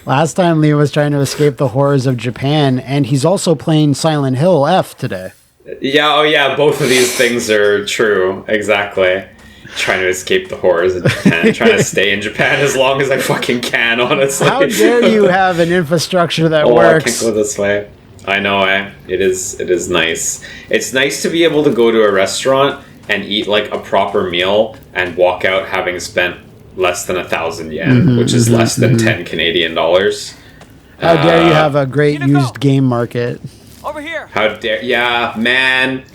Last time Leo was trying to escape the horrors of Japan, and he's also playing Silent Hill F today. Yeah, oh yeah, both of these things are true. Exactly. Trying to escape the horrors of Japan. Trying to stay in Japan as long as I fucking can, honestly. How dare you have an infrastructure that I works? can't go this way. I know, It is nice. It's nice to be able to go to a restaurant and eat like a proper meal and walk out having spent less than 1,000 yen, which is less than 10 Canadian dollars. How dare you have a great used game market? Over here. How dare, yeah, man.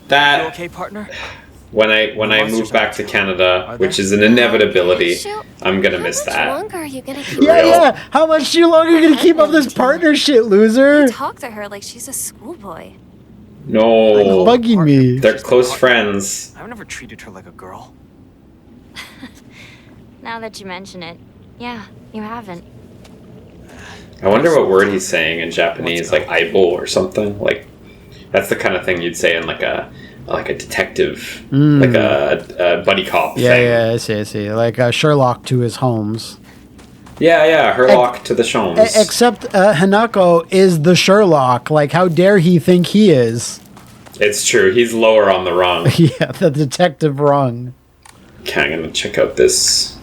That You okay, partner? when I move back to Canada, which is an inevitability, I'm gonna miss How that. much longer are you gonna keep? Yeah. How much too long are you gonna keep up this partner shit, loser? Talk to her like she's a schoolboy. No, Bugging me. they're close friends. I've never treated her like a girl. Now that you mention it, yeah, you haven't. I wonder what word he's saying in Japanese, like aibo or something. Like that's the kind of thing you'd say in like a detective, like a buddy cop thing. Yeah, I see. Like Sherlock to his Holmes. Yeah, Herlock to the Sholmes. Except Hanako is the Sherlock. Like, how dare he think he is? It's true. He's lower on the rung. Yeah, the detective rung. Okay, I'm gonna check out this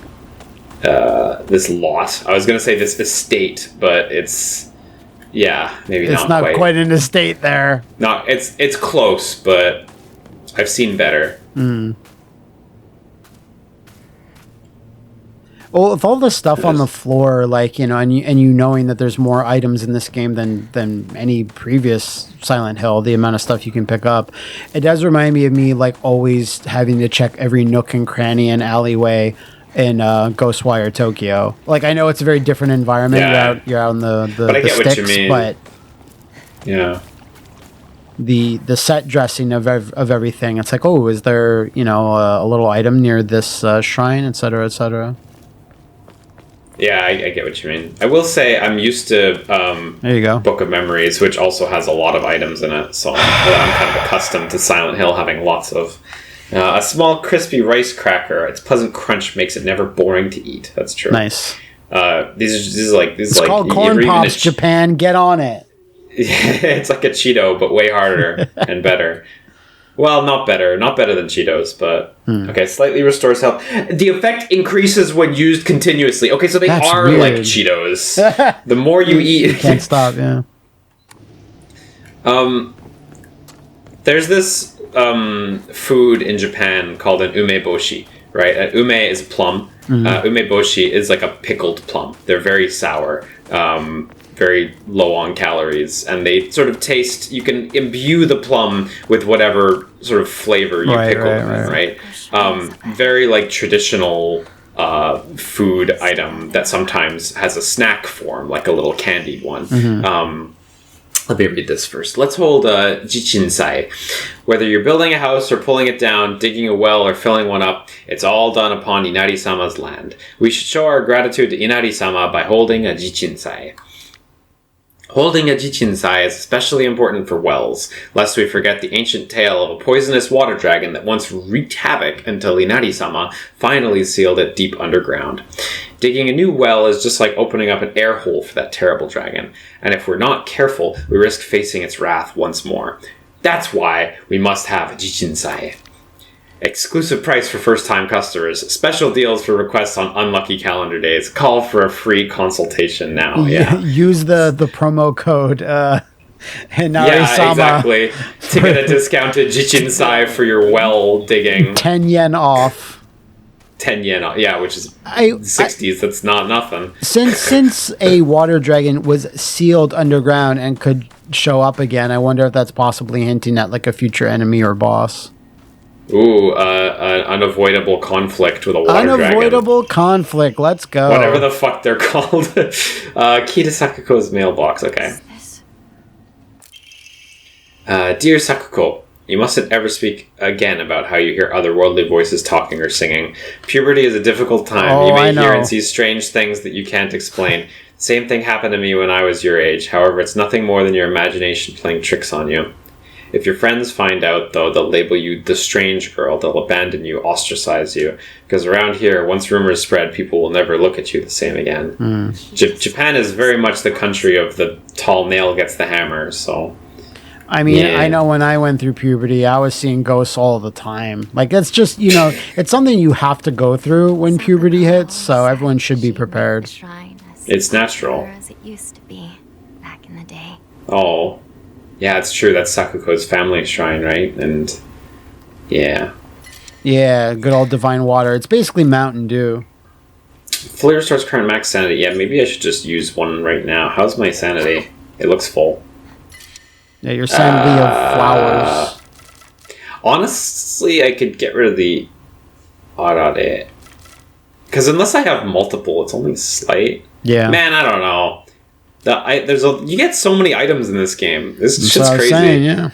this lot. I was gonna say this estate, but it's maybe It's not quite an estate there. Not it's close, but I've seen better. Well, with all the stuff on the floor, like, you know, and you knowing that there's more items in this game than any previous Silent Hill, the amount of stuff you can pick up, it does remind me of me, like, always having to check every nook and cranny and alleyway in Ghostwire Tokyo. Like, I know it's a very different environment. Yeah. You're out in the But I get sticks, what you mean. but Yeah. the set dressing of everything, it's like, oh, is there, you know, a little item near this shrine, etc., etc. Yeah, I get what you mean. I will say I'm used to There you go. Book of Memories, which also has a lot of items in it, so I'm kind of accustomed to Silent Hill having lots of... a small crispy rice cracker. Its pleasant crunch makes it never boring to eat. That's true. Nice. It's called Corn Pops, Japan. Get on it. It's like a Cheeto, but way harder and better. Well, not better than Cheetos, but okay. Slightly restores health. The effect increases when used continuously. Okay, so That's are weird. like Cheetos. The more you eat, Can't stop. Yeah. There's this food in Japan called an umeboshi, right? An ume is plum. Umeboshi is like a pickled plum. They're very sour, very low on calories, and they sort of taste... You can imbue the plum with whatever sort of flavor you pickle them in, right? Very like traditional food item that sometimes has a snack form, like a little candied one. Let me read this first. Let's hold jichinsai. Whether you're building a house or pulling it down, digging a well or filling one up, it's all done upon Inari-sama's land. We should show our gratitude to Inari-sama by holding a jichinsai. Holding a jichinsai is especially important for wells, lest we forget the ancient tale of a poisonous water dragon that once wreaked havoc until Inari-sama finally sealed it deep underground. Digging a new well is just like opening up an air hole for that terrible dragon, and if we're not careful, we risk facing its wrath once more. That's why we must have a jichinsai. Exclusive price for first-time customers. Special deals for requests on unlucky calendar days. Call for a free consultation now. Yeah. Use the promo code Hinari-sama. Yeah, exactly. To get a discounted jichinsai for your well digging. 10 yen off. 10 yen off. Yeah, which is 60s. That's not nothing. Since a water dragon was sealed underground and could show up again, I wonder if that's possibly hinting at like a future enemy or boss. Ooh, an unavoidable conflict with a water dragon. Unavoidable conflict. Let's go. Whatever the fuck they're called. Key to Sakuko's mailbox. Okay. Dear Sakuko, you mustn't ever speak again about how you hear otherworldly voices talking or singing. Puberty is a difficult time. You may hear and see strange things that you can't explain. Same thing happened to me when I was your age. However, it's nothing more than your imagination playing tricks on you. If your friends find out, though, they'll label you the strange girl. They'll abandon you, ostracize you. Because around here, once rumors spread, people will never look at you the same again. Japan is very much the country of the tall nail gets the hammer, so... I mean, I know when I went through puberty, I was seeing ghosts all the time. Like, it's just, it's something you have to go through when puberty hits, so everyone should be prepared. It's natural. As it used to be back in the day. Oh. Yeah, it's true. That's Sakuko's family shrine, right? And, yeah. Yeah, good old divine water. It's basically Mountain Dew. Flavor Store's current max sanity. Yeah, maybe I should just use one right now. How's my sanity? It looks full. Yeah, your sanity of flowers. Honestly, I could get rid of the arare. Because unless I have multiple, it's only slight. Yeah. Man, I don't know. You get so many items in this game. This That's shit's what I was crazy. saying, yeah.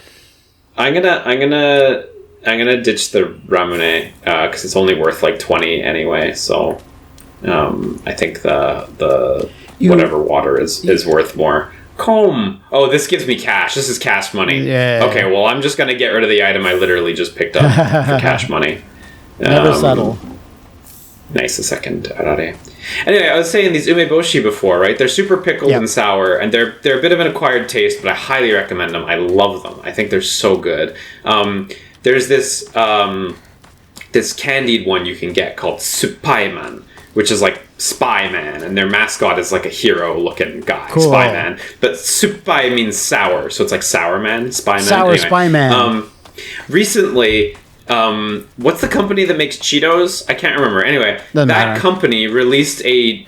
I'm gonna ditch the ramune because it's only worth like 20 anyway. So I think the whatever water is worth more. Comb. Oh, this gives me cash. This is cash money. Yeah. Okay, well, I'm just gonna get rid of the item I literally just picked up for cash money. Never settle. Nice, a second. Anyway, I was saying these umeboshi before, right? They're super pickled and sour, and they're a bit of an acquired taste, but I highly recommend them. I love them. I think they're so good. There's this this candied one you can get called Supaiman, which is like Spy Man, and their mascot is like a hero-looking guy, cool. Spy Man. But Supai means sour, so it's like Sour Man, Spy Man. Sour anyway, Spy Man. Recently, what's the company that makes Cheetos? I can't remember. Anyway, Doesn't that matter. company released a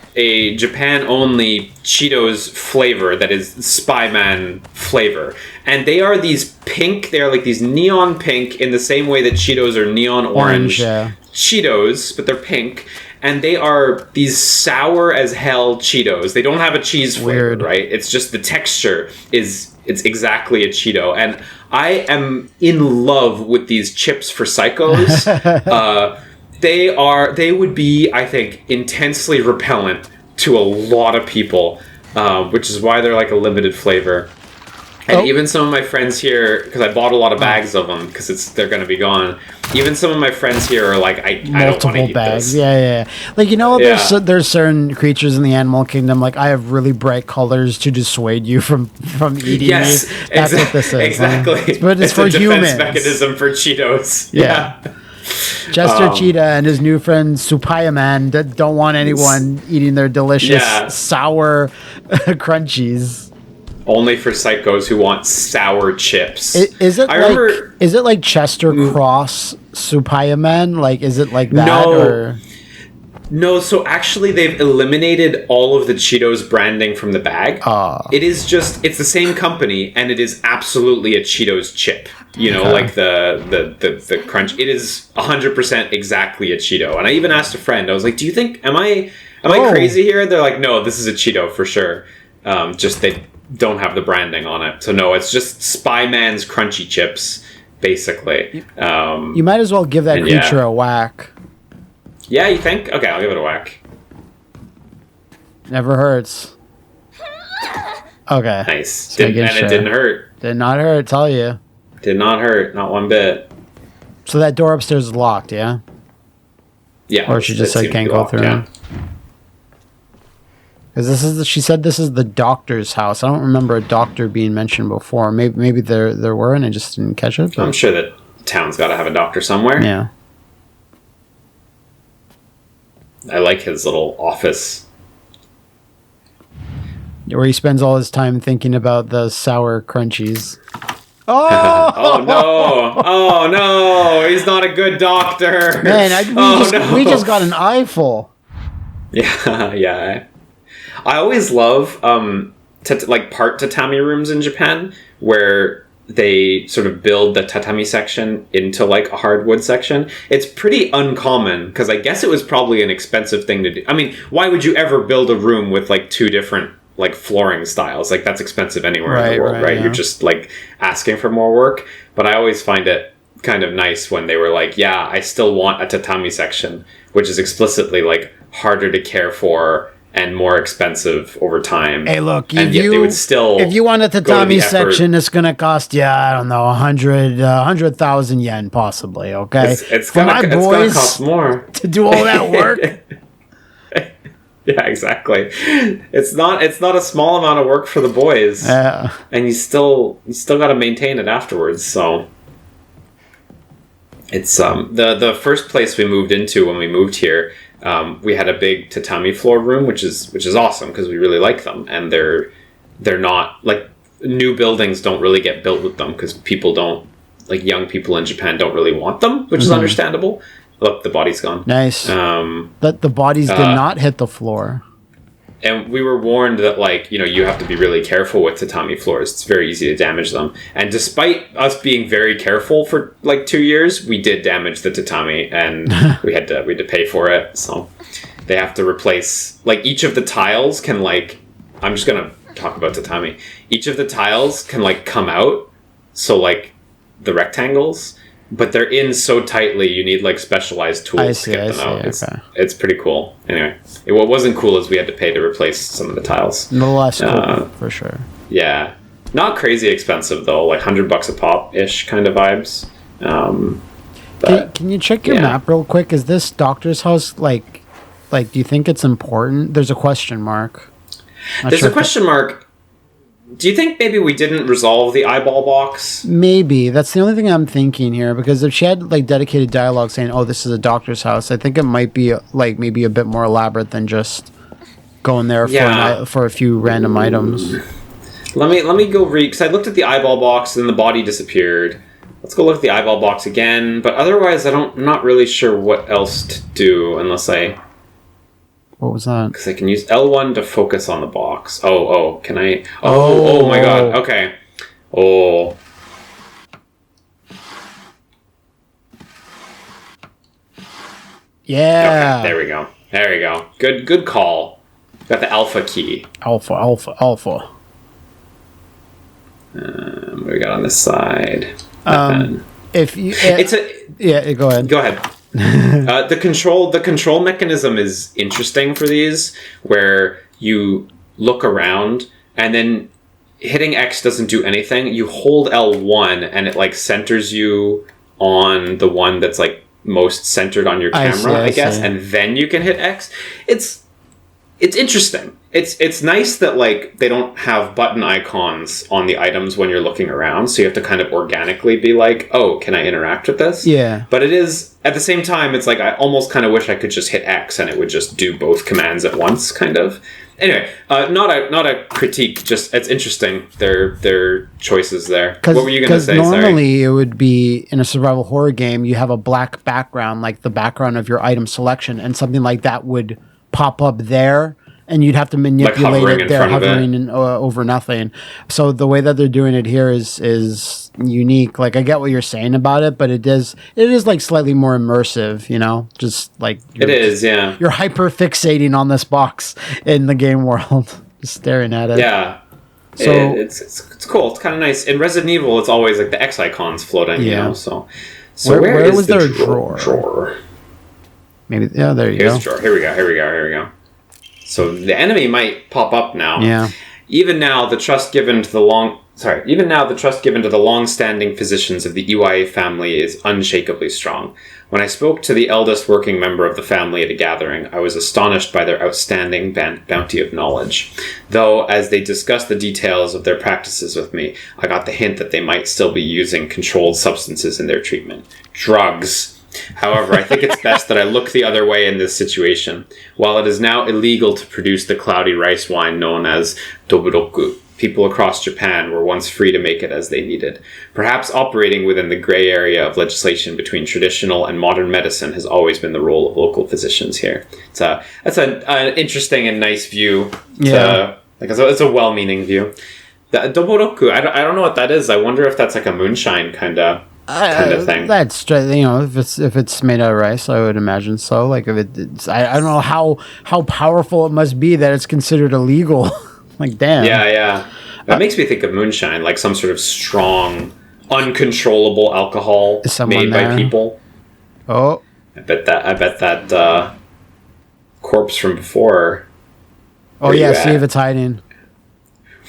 Japan-only Cheetos flavor that is Spy Man flavor. And they are these pink, they are like these neon pink in the same way that Cheetos are neon orange. Yeah. Cheetos, but they're pink. And they are these sour as hell Cheetos. They don't have a cheese flavor, Weird. right? It's just the texture it's exactly a Cheeto. And I am in love with these chips for psychos. They would be, I think, intensely repellent to a lot of people, which is why they're like a limited flavor. And even some of my friends here, because I bought a lot of bags of them, because they're going to be gone. Even some of my friends here are like, I don't want to eat bags. this. Yeah. Like, there's certain creatures in the animal kingdom, like, I have really bright colors to dissuade you from eating Yes, me. That's what this is. exactly. But it's for a defense humans. mechanism for Cheetos. Yeah. Jester Cheetah and his new friend Supayaman don't want anyone eating their delicious sour crunchies. Only for psychos who want sour chips. Is it like Chester Cross Supayaman? Like, is it like that? No. No, so actually they've eliminated all of the Cheetos branding from the bag. It's the same company, and it is absolutely a Cheetos chip. Like the crunch. It is 100% exactly a Cheeto. And I even asked a friend, I was like, do you think, am I crazy here? They're like, no, this is a Cheeto for sure. Just they don't have the branding on it. So no, it's just Spy Man's crunchy chips, basically. You might as well give that creature a whack. Yeah, you think? Okay, I'll give it a whack. Never hurts. Okay. Nice. It didn't hurt. Did not hurt, tell you. Did not hurt, not one bit. So that door upstairs is locked, yeah? Yeah. Or she just said can't go through. Yeah. Because she said this is the doctor's house. I don't remember a doctor being mentioned before. Maybe there were, and I just didn't catch it. But. I'm sure that town's got to have a doctor somewhere. Yeah. I like his little office. Where he spends all his time thinking about the sour crunchies. Oh! Oh no! Oh no! He's not a good doctor. Man, we just got an eyeful. Yeah. I always love part tatami rooms in Japan where they sort of build the tatami section into like a hardwood section. It's pretty uncommon because I guess it was probably an expensive thing to do. I mean, why would you ever build a room with like two different like flooring styles? Like that's expensive anywhere in the world, right? Yeah. You're just like asking for more work. But I always find it kind of nice when they were like, yeah, I still want a tatami section, which is explicitly like harder to care for and more expensive over time. Hey, look, and yet they would still if you want a go to the tatami effort. section, it's gonna cost you, I don't know, 100,000 yen possibly. Okay, It's for gonna my it's gonna boys cost more. to do all that work. Yeah, exactly. It's not a small amount of work for the boys, and you still got to maintain it afterwards. So it's the first place we moved into when we moved here. We had a big tatami floor room, which is awesome because we really like them, and they're not like new buildings don't really get built with them because people don't like young people in Japan don't really want them, which is understandable. Look, the body's gone. Nice. But the bodies did not hit the floor. And we were warned that, like, you know, you have to be really careful with tatami floors. It's very easy to damage them. And despite us being very careful for like 2 years, we did damage the tatami, and we had to pay for it. So they have to replace, like, each of the tiles can, like, I'm just gonna talk about tatami. Each of the tiles can, like, come out. So, like, the rectangles. But they're in so tightly, you need like specialized tools to get them out. It's pretty cool. Anyway, what wasn't cool is we had to pay to replace some of the tiles. No less cool, for sure. Yeah, not crazy expensive though, like $100 a pop ish kind of vibes. Can you check your map real quick? Is this doctor's house like? Do you think it's important? There's a question mark. There's a question mark. Do you think maybe we didn't resolve the eyeball box? Maybe. That's the only thing I'm thinking here, because if she had like dedicated dialogue saying, "Oh, this is a doctor's house," I think it might be like maybe a bit more elaborate than just going there for a few random items. Let me go read, because I looked at the eyeball box and the body disappeared. Let's go look at the eyeball box again, but otherwise I'm not really sure what else to do unless I... What was that? Because I can use L1 to focus on the box. Can I... Oh my god, okay. Oh. Yeah. Okay, there we go. Good call. Got the alpha key. Alpha. What do we got on this side? If you... go ahead. Go ahead. The control mechanism is interesting for these, where you look around and then hitting X doesn't do anything. You hold L1 and it like centers you on the one that's like most centered on your camera, I guess, and then you can hit X. It's interesting. It's nice that like they don't have button icons on the items when you're looking around, so you have to kind of organically be like, oh, can I interact with this? Yeah. But it is, at the same time, it's like I almost kind of wish I could just hit X and it would just do both commands at once, kind of. Anyway, not a critique, just it's interesting, their choices there. What were you going to say? Because normally it would be, in a survival horror game, you have a black background, like the background of your item selection, and something like that would pop up there, and you'd have to manipulate like it there, hovering over nothing. So the way that they're doing it here is unique. Like, I get what you're saying about it, but it is like slightly more immersive, you know? Just like it is, yeah. You're hyper fixating on this box in the game world, just staring at it. Yeah. So it's cool. It's kind of nice. In Resident Evil, it's always like the X icons floating, you know? So where was there a drawer? Maybe, there you go. Here's a drawer. Here we go. So the enemy might pop up now. Yeah. Even now, the trust given to the long-standing physicians of the Iwai family is unshakably strong. When I spoke to the eldest working member of the family at a gathering, I was astonished by their outstanding bounty of knowledge. Though, as they discussed the details of their practices with me, I got the hint that they might still be using controlled substances in their treatment. Drugs. However, I think it's best that I look the other way in this situation. While it is now illegal to produce the cloudy rice wine known as doburoku, people across Japan were once free to make it as they needed. Perhaps operating within the gray area of legislation between traditional and modern medicine has always been the role of local physicians here. That's an interesting and nice view. It's a well-meaning view. The doburoku, I don't know what that is. I wonder if that's like a moonshine kind of thing. That's straight, if it's made out of rice, I would imagine so. Like if it's, I don't know how powerful it must be that it's considered illegal. Like, damn. Yeah. That makes me think of moonshine, like some sort of strong, uncontrollable alcohol made by people. Oh, I bet that corpse from before Oh Where yeah, you see at? if it's hiding.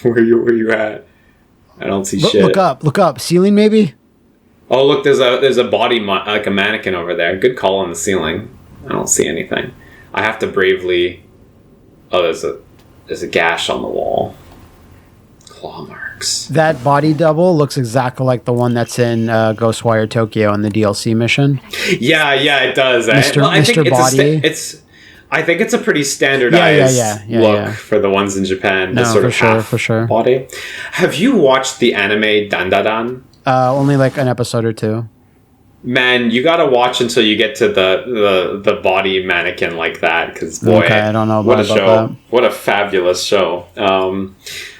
Where you at? I don't see shit. Look up. Ceiling maybe? Oh look, there's a body like a mannequin over there. Good call on the ceiling. I don't see anything. I have to bravely. Oh, there's a gash on the wall. Claw marks. That body double looks exactly like the one that's in Ghostwire Tokyo in the DLC mission. Yeah, it does. Mr. Well, I think Mr. Body. I think it's a pretty standardized look for the ones in Japan. No, This sort for of for sure. body. Have you watched the anime Dandadan? Only like an episode or two. Man, you gotta watch until you get to the body mannequin like that, because boy, Okay, I don't know what a about show! that. What a fabulous show!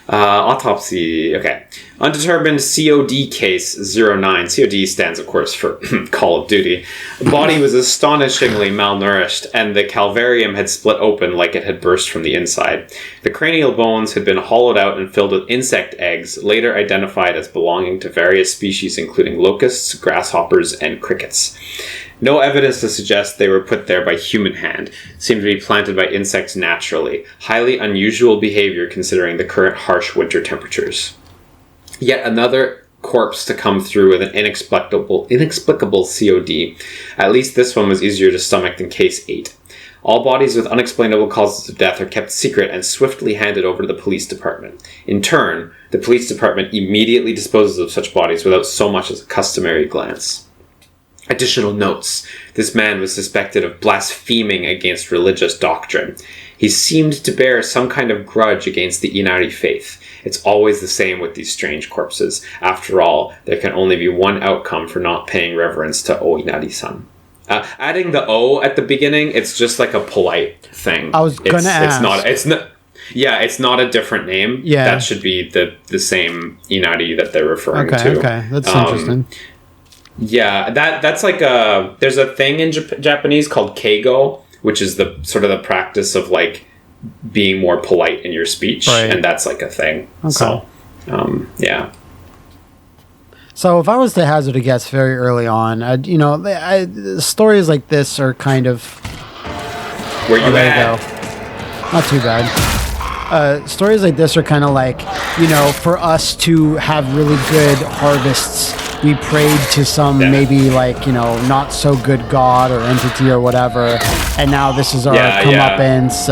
Autopsy. Okay, undetermined COD case 09. COD stands, of course, for Call of Duty. The body was astonishingly malnourished, and the calvarium had split open like it had burst from the inside. The cranial bones had been hollowed out and filled with insect eggs, later identified as belonging to various species, including locusts, grasshoppers, and crickets. No evidence to suggest they were put there by human hand. Seemed to be planted by insects naturally. Highly unusual behavior considering the current harsh winter temperatures. Yet another corpse to come through with an inexplicable COD. At least this one was easier to stomach than case 8. All bodies with unexplainable causes of death are kept secret and swiftly handed over to the police department. In turn, the police department immediately disposes of such bodies without so much as a customary glance. Additional notes. This man was suspected of blaspheming against religious doctrine. He seemed to bear some kind of grudge against the Inari faith. It's always the same with these strange corpses. After all, there can only be one outcome for not paying reverence to O Inari-san. Adding the O at the beginning, it's just like a polite thing. I was gonna ask. It's not a different name. Yeah. That should be the same Inari that they're referring to. Okay, that's interesting. Yeah, that's like there's a thing in Japanese called keigo, which is the sort of the practice of like being more polite in your speech, right. And that's like a thing. Okay. So, yeah. So if I was to hazard a guess very early on, stories like this are kind of... Where you there at? you go. Not too bad. Stories like this are kind of like, for us to have really good harvests, we prayed to some maybe like, not so good god or entity or whatever, and now this is our comeuppance.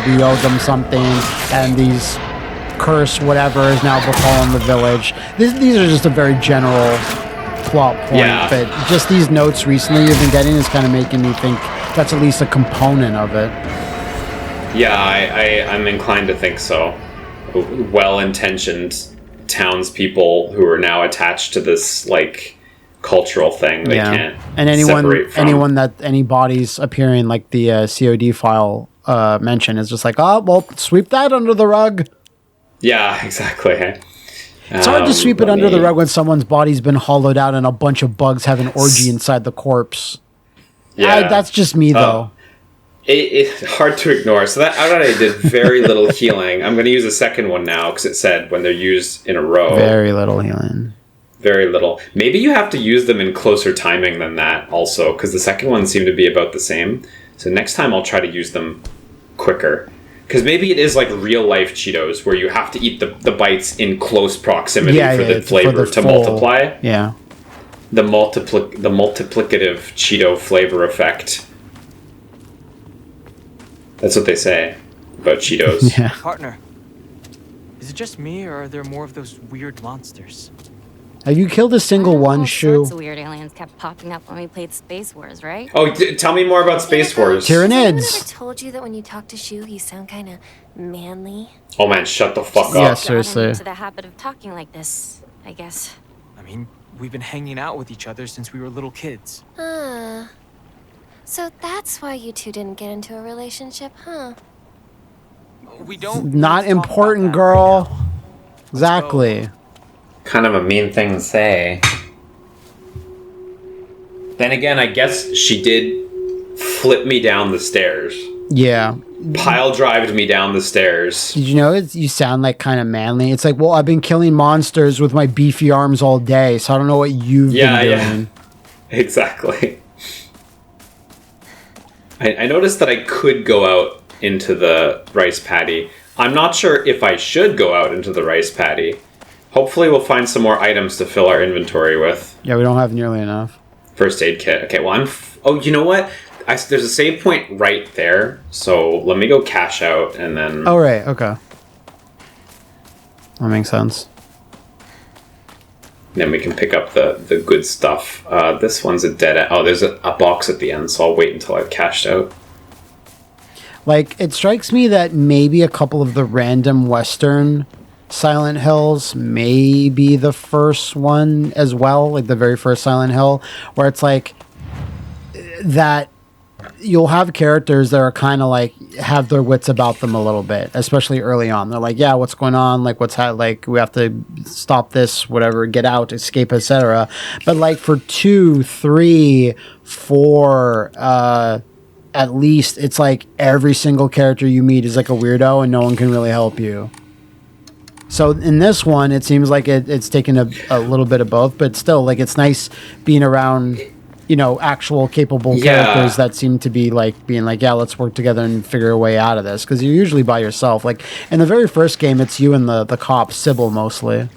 We owe them something, and these curse whatever is now befallen the village. These are just a very general plot point, but just these notes recently you've been getting is kind of making me think that's at least a component of it. Yeah, I'm inclined to think so. Well-intentioned townspeople who are now attached to this like cultural thing they can't and separate from. any bodies appearing like the COD file mention is just like, oh well, sweep that under the rug. Yeah, exactly. It's hard to sweep it under the rug when someone's body's been hollowed out and a bunch of bugs have an orgy inside the corpse. Yeah, that's just me though. It's hard to ignore. So that I did very little healing. I'm going to use a second one now because it said when they're used in a row. Very little healing. Very little. Maybe you have to use them in closer timing than that also, because the second one seemed to be about the same. So next time I'll try to use them quicker. Because maybe it is like real life Cheetos where you have to eat the bites in close proximity for the flavor to multiply. Yeah. The multiplicative Cheeto flavor effect. That's what they say about Cheetos. Yeah. Partner, is it just me, or are there more of those weird monsters? Have you killed a single one, All Shu? sorts of weird aliens kept popping up when we played Space Wars, right? Oh, tell me more about Space Wars. Has anyone Tyranids. ever told you that when you talk to Shu, you sound kind of manly? Oh man, shut the fuck Yeah, up. seriously. Into the habit of talking like this, I guess. I mean, we've been hanging out with each other since we were little kids. So that's why you two didn't get into a relationship, huh? We don't. Not need to talk important, about that girl. right now. Exactly. Kind of a mean thing to say. Then again, I guess she did flip me down the stairs. Yeah. Pile drived me down the stairs. Did you know you sound like kind of manly? It's like, well, I've been killing monsters with my beefy arms all day, so I don't know what you've been doing. Exactly. I noticed that I could go out into the rice paddy. I'm not sure if I should go out into the rice paddy. Hopefully we'll find some more items to fill our inventory with. Yeah, we don't have nearly enough. First aid kit. Okay, well, oh, you know what? There's a save point right there. So let me go cash out and then... Oh, right. Okay. That makes sense. Then we can pick up the good stuff. This one's a dead end. Oh, there's a box at the end, so I'll wait until I've cashed out. Like, it strikes me that maybe a couple of the random Western Silent Hills may be the first one as well, like the very first Silent Hill, where it's like that you'll have characters that are kind of like have their wits about them a little bit, especially early on. They're like, yeah, what's going on? Like, like we have to stop this, whatever, get out, escape, etc. But like for 2, 3, 4, at least it's like every single character you meet is like a weirdo and no one can really help you. So in this one, it seems like it's taken a little bit of both, but still, like, it's nice being around, you know, actual capable characters that seem to be like being like, yeah, let's work together and figure a way out of this. Because you're usually by yourself. Like in the very first game, it's you and the cop Sybil mostly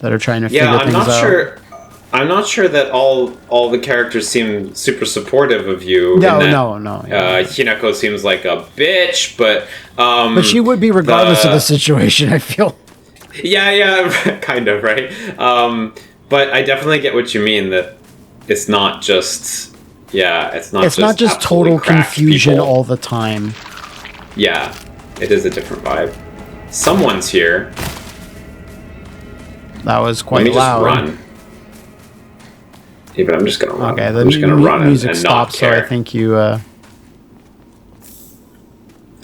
that are trying to figure things out. I'm not sure that all the characters seem super supportive of you. No. Hinako seems like a bitch, but she would be regardless of the situation, I feel. Yeah, kind of, right? But I definitely get what you mean, that it's not just it's not just total confusion people all the time. Yeah, it is a different vibe. Someone's here. That was quite Let loud. me just run. Yeah, but I'm just gonna run. Okay, I'm just gonna run music and stopped, not care. so I think you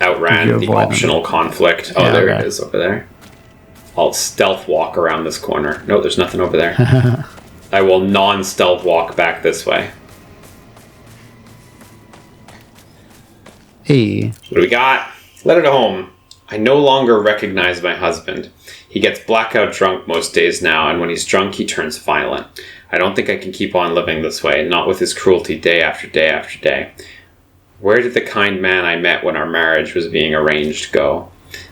outran the optional conflict. Oh, there it is over there. I'll stealth walk around this corner. No, there's nothing over there. I will non-stealth walk back this way. Hey. What do we got? Letter to home. I no longer recognize my husband. He gets blackout drunk most days now, and when he's drunk, he turns violent. I don't think I can keep on living this way, not with his cruelty day after day after day. Where did the kind man I met when our marriage was being arranged go?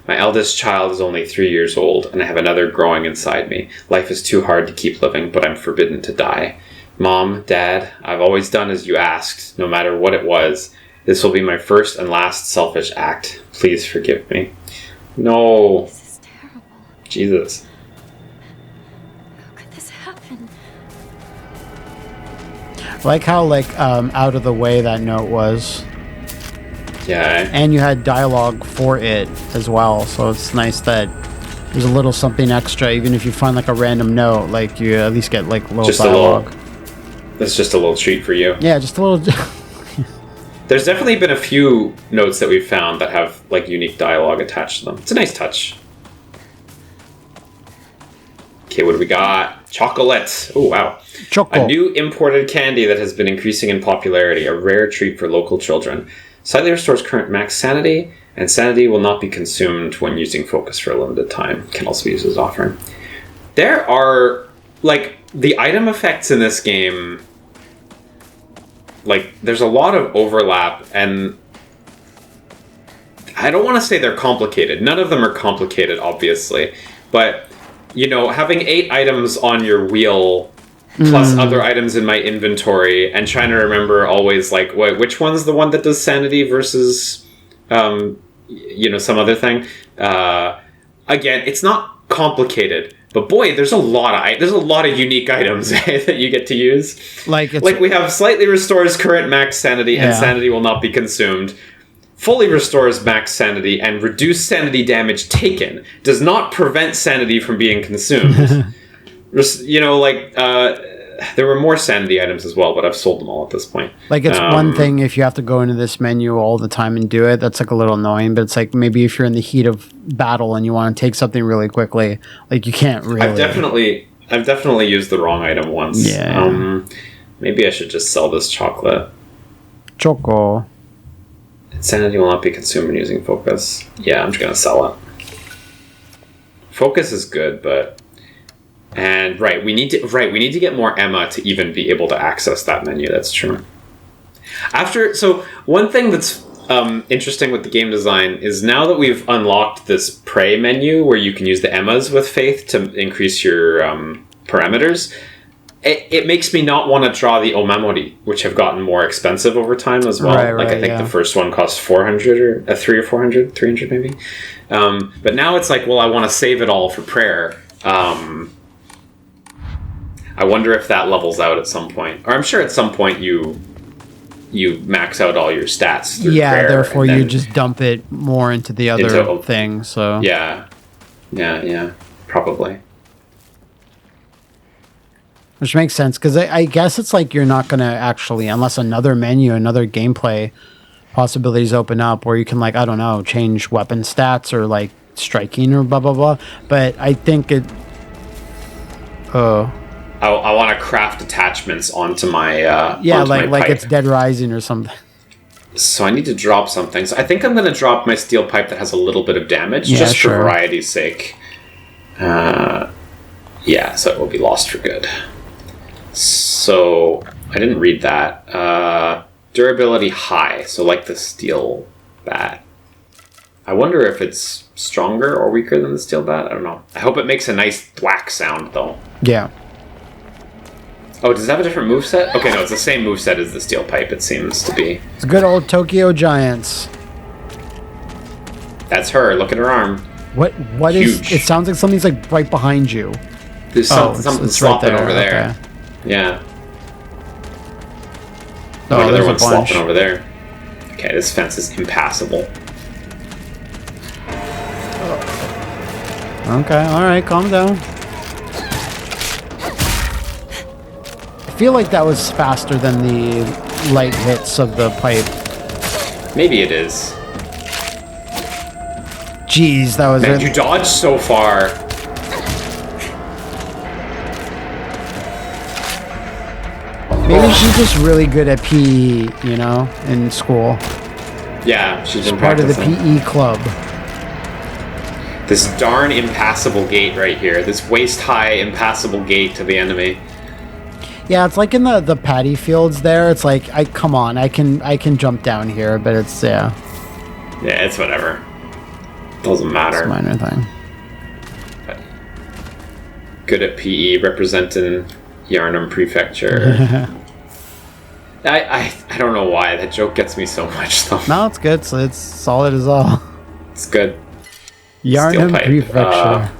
My eldest child is only 3 years old, and I have another growing inside me. Life is too hard to keep living, but I'm forbidden to die. Mom, Dad, I've always done as you asked, no matter what it was. This will be my first and last selfish act. Please forgive me. No. This is terrible. Jesus. How could this happen? I like how out of the way that note was. Yeah. And you had dialogue for it as well, so it's nice that there's a little something extra, even if you find like a random note, like you at least get like little just dialogue. That's just a little treat for you. Yeah, just a little. There's definitely been a few notes that we've found that have like unique dialogue attached to them. It's a nice touch. Okay, what do we got? Chocolate. Oh, wow. Choco. A new imported candy that has been increasing in popularity, a rare treat for local children. Slightly restores current max sanity, and sanity will not be consumed when using focus for a limited time. Can also be used as offering. There are, like, the item effects in this game, like, there's a lot of overlap, and I don't want to say they're complicated. None of them are complicated, obviously, but, you know, having 8 items on your wheel plus other items in my inventory, and trying to remember always, like, which one's the one that does sanity versus, you know, some other thing. Again, it's not complicated, but boy, there's a lot of unique items that you get to use. Like we have slightly restores current max sanity, and sanity will not be consumed. Fully restores max sanity, and reduced sanity damage taken does not prevent sanity from being consumed. You know, like, there were more sanity items as well, but I've sold them all at this point. Like, it's one thing if you have to go into this menu all the time and do it, that's like a little annoying, but it's like maybe if you're in the heat of battle and you want to take something really quickly, like, you can't really. I've definitely used the wrong item once. Yeah. Maybe I should just sell this chocolate. Choco. Sanity will not be consumed when using focus. Yeah, I'm just gonna sell it. Focus is good, but. And we need to get more Emma to even be able to access that menu. That's true. So one thing that's interesting with the game design is now that we've unlocked this prey menu where you can use the Emmas with Faith to increase your parameters, it makes me not want to draw the Omamori, which have gotten more expensive over time as well. Right, I think yeah. the first one cost 400 or 300 or 400, 300 maybe. But now it's like, well, I want to save it all for prayer. I wonder if that levels out at some point. Or I'm sure at some point you max out all your stats through prayer. Therefore you just dump it more into the other thing. So Yeah, probably. Which makes sense, because I guess it's like you're not going to actually, unless another menu, another gameplay possibilities open up where you can, like, I don't know, change weapon stats or, like, striking or blah, blah, blah. But I think it... I want to craft attachments onto my like it's Dead Rising or something. So I need to drop something. So I think I'm going to drop my steel pipe that has a little bit of damage, just for variety's sake. So it will be lost for good. So I didn't read that. Durability high, so like the steel bat. I wonder if it's stronger or weaker than the steel bat. I don't know. I hope it makes a nice thwack sound, though. Yeah. Oh, does it have a different moveset? Okay, no, it's the same moveset as the steel pipe, it seems to be. It's good old Tokyo Giants. That's her. Look at her arm. What Huge. Is... It sounds like something's, like, right behind you. There's something slopping over there. Okay. Yeah. Oh, another one slopping over there. Okay, this fence is impassable. Okay, alright, calm down. I feel like that was faster than the light hits of the pipe. Maybe it is. Jeez, that was Man, you dodged so far. Maybe she's just really good at PE, you know, in school. Yeah, she's been part of the practicing. PE club. This darn impassable gate right here. This waist-high impassable gate to the enemy. Yeah, it's like in the paddy fields there. It's like, come on, I can jump down here, but it's, yeah. Yeah, it's whatever. Doesn't matter. It's a minor thing. But good at PE, representing Yarnum Prefecture. I don't know why. That joke gets me so much, though. No, it's good. So it's solid as all. It's good. Yarnum Prefecture.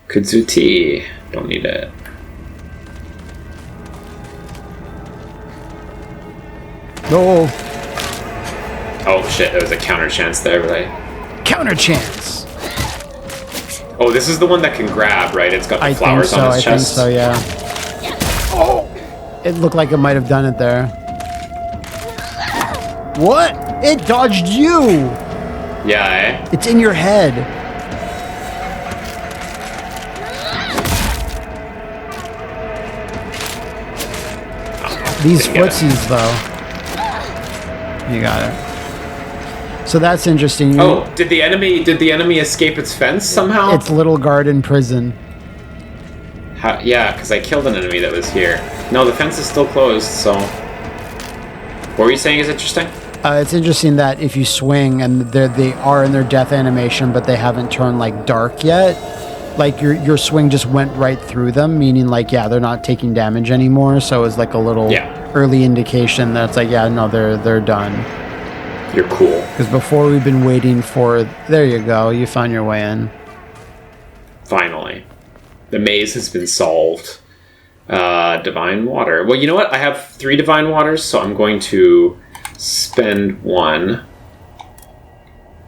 Kudzuti. Don't need it. No. Oh shit, there was a counter chance there, right? Counter chance. Oh, this is the one that can grab, right? It's got the flowers on its chest. I think so, yeah. Oh! It looked like it might have done it there. What? It dodged you! Yeah, eh? It's in your head. These footsies, though. You got it. So that's interesting. Oh, did the enemy escape its fence somehow? It's Little Garden Prison. Yeah, because I killed an enemy that was here. No, the fence is still closed, so... What were you saying is interesting? It's interesting that if you swing and they are in their death animation, but they haven't turned, like, dark yet, like, your swing just went right through them, meaning, like, yeah, they're not taking damage anymore, so it's like a little early indication that it's like, yeah, no, they're done. You're cool. Because before we've been waiting for... There you go, you found your way in. Finally. The maze has been solved. Divine water. Well, you know what? I have 3 divine waters, so I'm going to spend 1.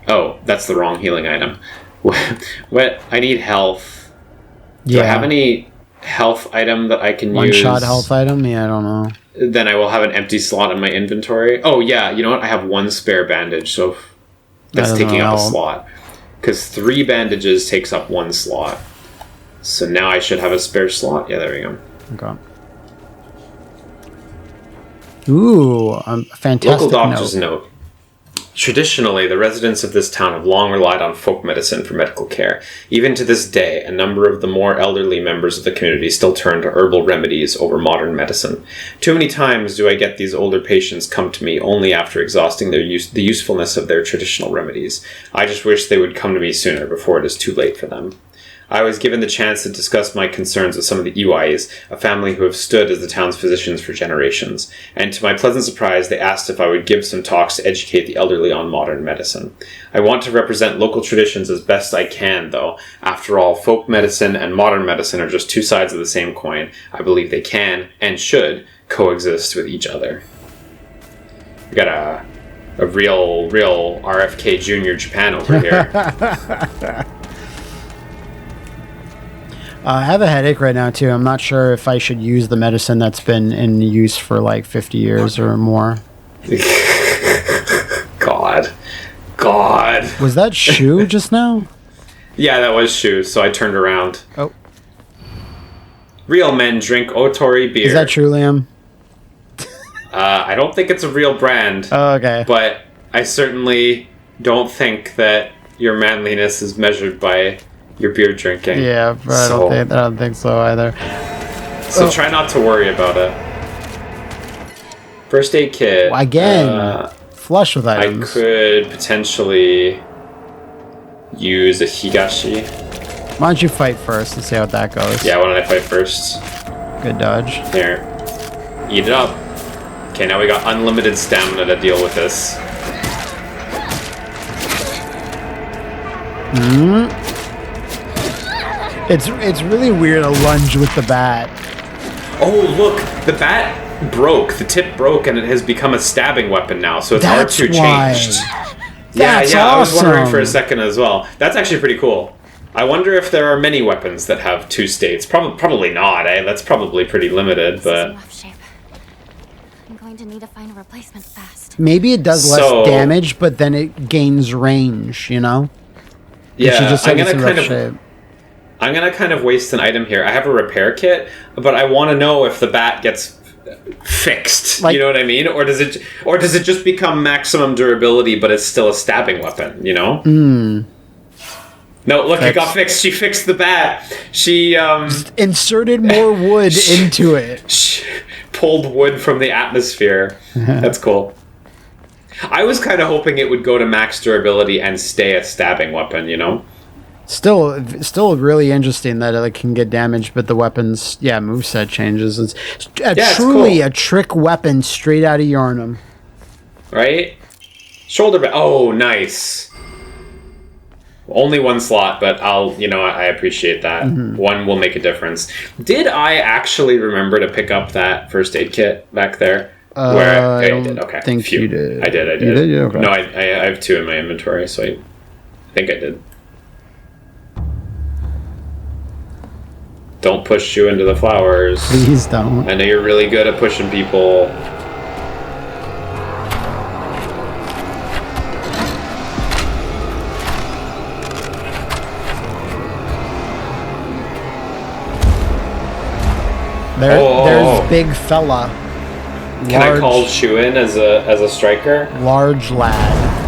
Oh, that's the wrong healing item. What? I need health. Do I have any health item that I can use? One-shot health item? Yeah, I don't know. Then I will have an empty slot in my inventory. Oh, yeah, you know what? I have 1 spare bandage, so that's taking up a slot. Because 3 bandages takes up 1 slot. So now I should have a spare slot. Yeah, there we go. Okay. Ooh, fantastic Local doctor's note. Traditionally, the residents of this town have long relied on folk medicine for medical care. Even to this day, a number of the more elderly members of the community still turn to herbal remedies over modern medicine. Too many times do I get these older patients come to me only after exhausting the usefulness of their traditional remedies. I just wish they would come to me sooner before it is too late for them. I was given the chance to discuss my concerns with some of the Iwais, a family who have stood as the town's physicians for generations, and to my pleasant surprise, they asked if I would give some talks to educate the elderly on modern medicine. I want to represent local traditions as best I can, though. After all, folk medicine and modern medicine are just two sides of the same coin. I believe they can, and should, coexist with each other. We got a real RFK Jr. Japan over here. I have a headache right now, too. I'm not sure if I should use the medicine that's been in use for like 50 years or more. God. Was that Shu just now? Yeah, that was Shu, so I turned around. Oh. Real men drink Otori beer. Is that true, Liam? I don't think it's a real brand. Oh, okay. But I certainly don't think that your manliness is measured by your beer drinking. Yeah, I don't think so either. So try not to worry about it. First aid kit. Again, flush with items. I could potentially use a Higashi. Why don't you fight first and see how that goes? Yeah, why don't I fight first? Good dodge. Here. Eat it up. Okay, now we got unlimited stamina to deal with this. It's really weird to lunge with the bat. Oh, look! The bat broke. The tip broke, and it has become a stabbing weapon now, so its R2 changed. That's I was awesome. wondering for a second as well. That's actually pretty cool. I wonder if there are many weapons that have two states. Probably not, eh? That's probably pretty limited, This is but... in rough shape. I'm going to need to find a replacement fast. Maybe it does less damage, but then it gains range, you know? Yeah, I'm gonna kind of waste an item here. I have a repair kit, but I want to know if the bat gets fixed. You know what I mean? Or does it just become maximum durability, but it's still a stabbing weapon? You know? No, look, it got fixed. She fixed the bat. She just inserted more wood into it. She pulled wood from the atmosphere. That's cool. I was kind of hoping it would go to max durability and stay a stabbing weapon. You know? Still really interesting that it can get damaged, but the weapons, moveset changes. It's truly cool. A trick weapon straight out of Yarnum. Right? Shoulder bat. Oh, nice. Only one slot, but I appreciate that. One will make a difference. Did I actually remember to pick up that first aid kit back there? I did. Okay. Think you did. I did. You did? Yeah, okay. No, I have two in my inventory, so I think I did. Don't push you into the flowers. Please don't. I know you're really good at pushing people. There's big fella. Can I call Shu in as a striker? Large lad.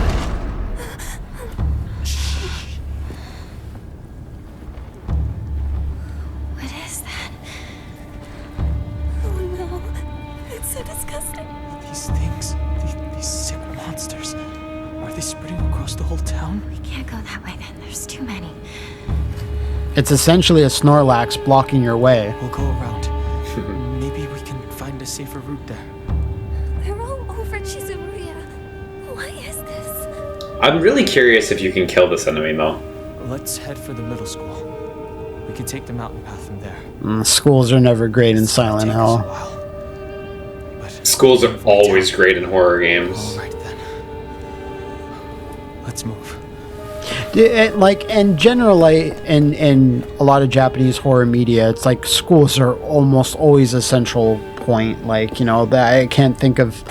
It's essentially a Snorlax blocking your way. We'll go around. Maybe we can find a safer route there. We're all over Chizuruya. Why is this? I'm really curious if you can kill this enemy, though. Let's head for the middle school. We can take the mountain path from there. Schools are never great in Silent Hill. Schools are always great in horror games. All right then. Let's move. In general, in a lot of Japanese horror media, it's like schools are almost always a central point. I can't think of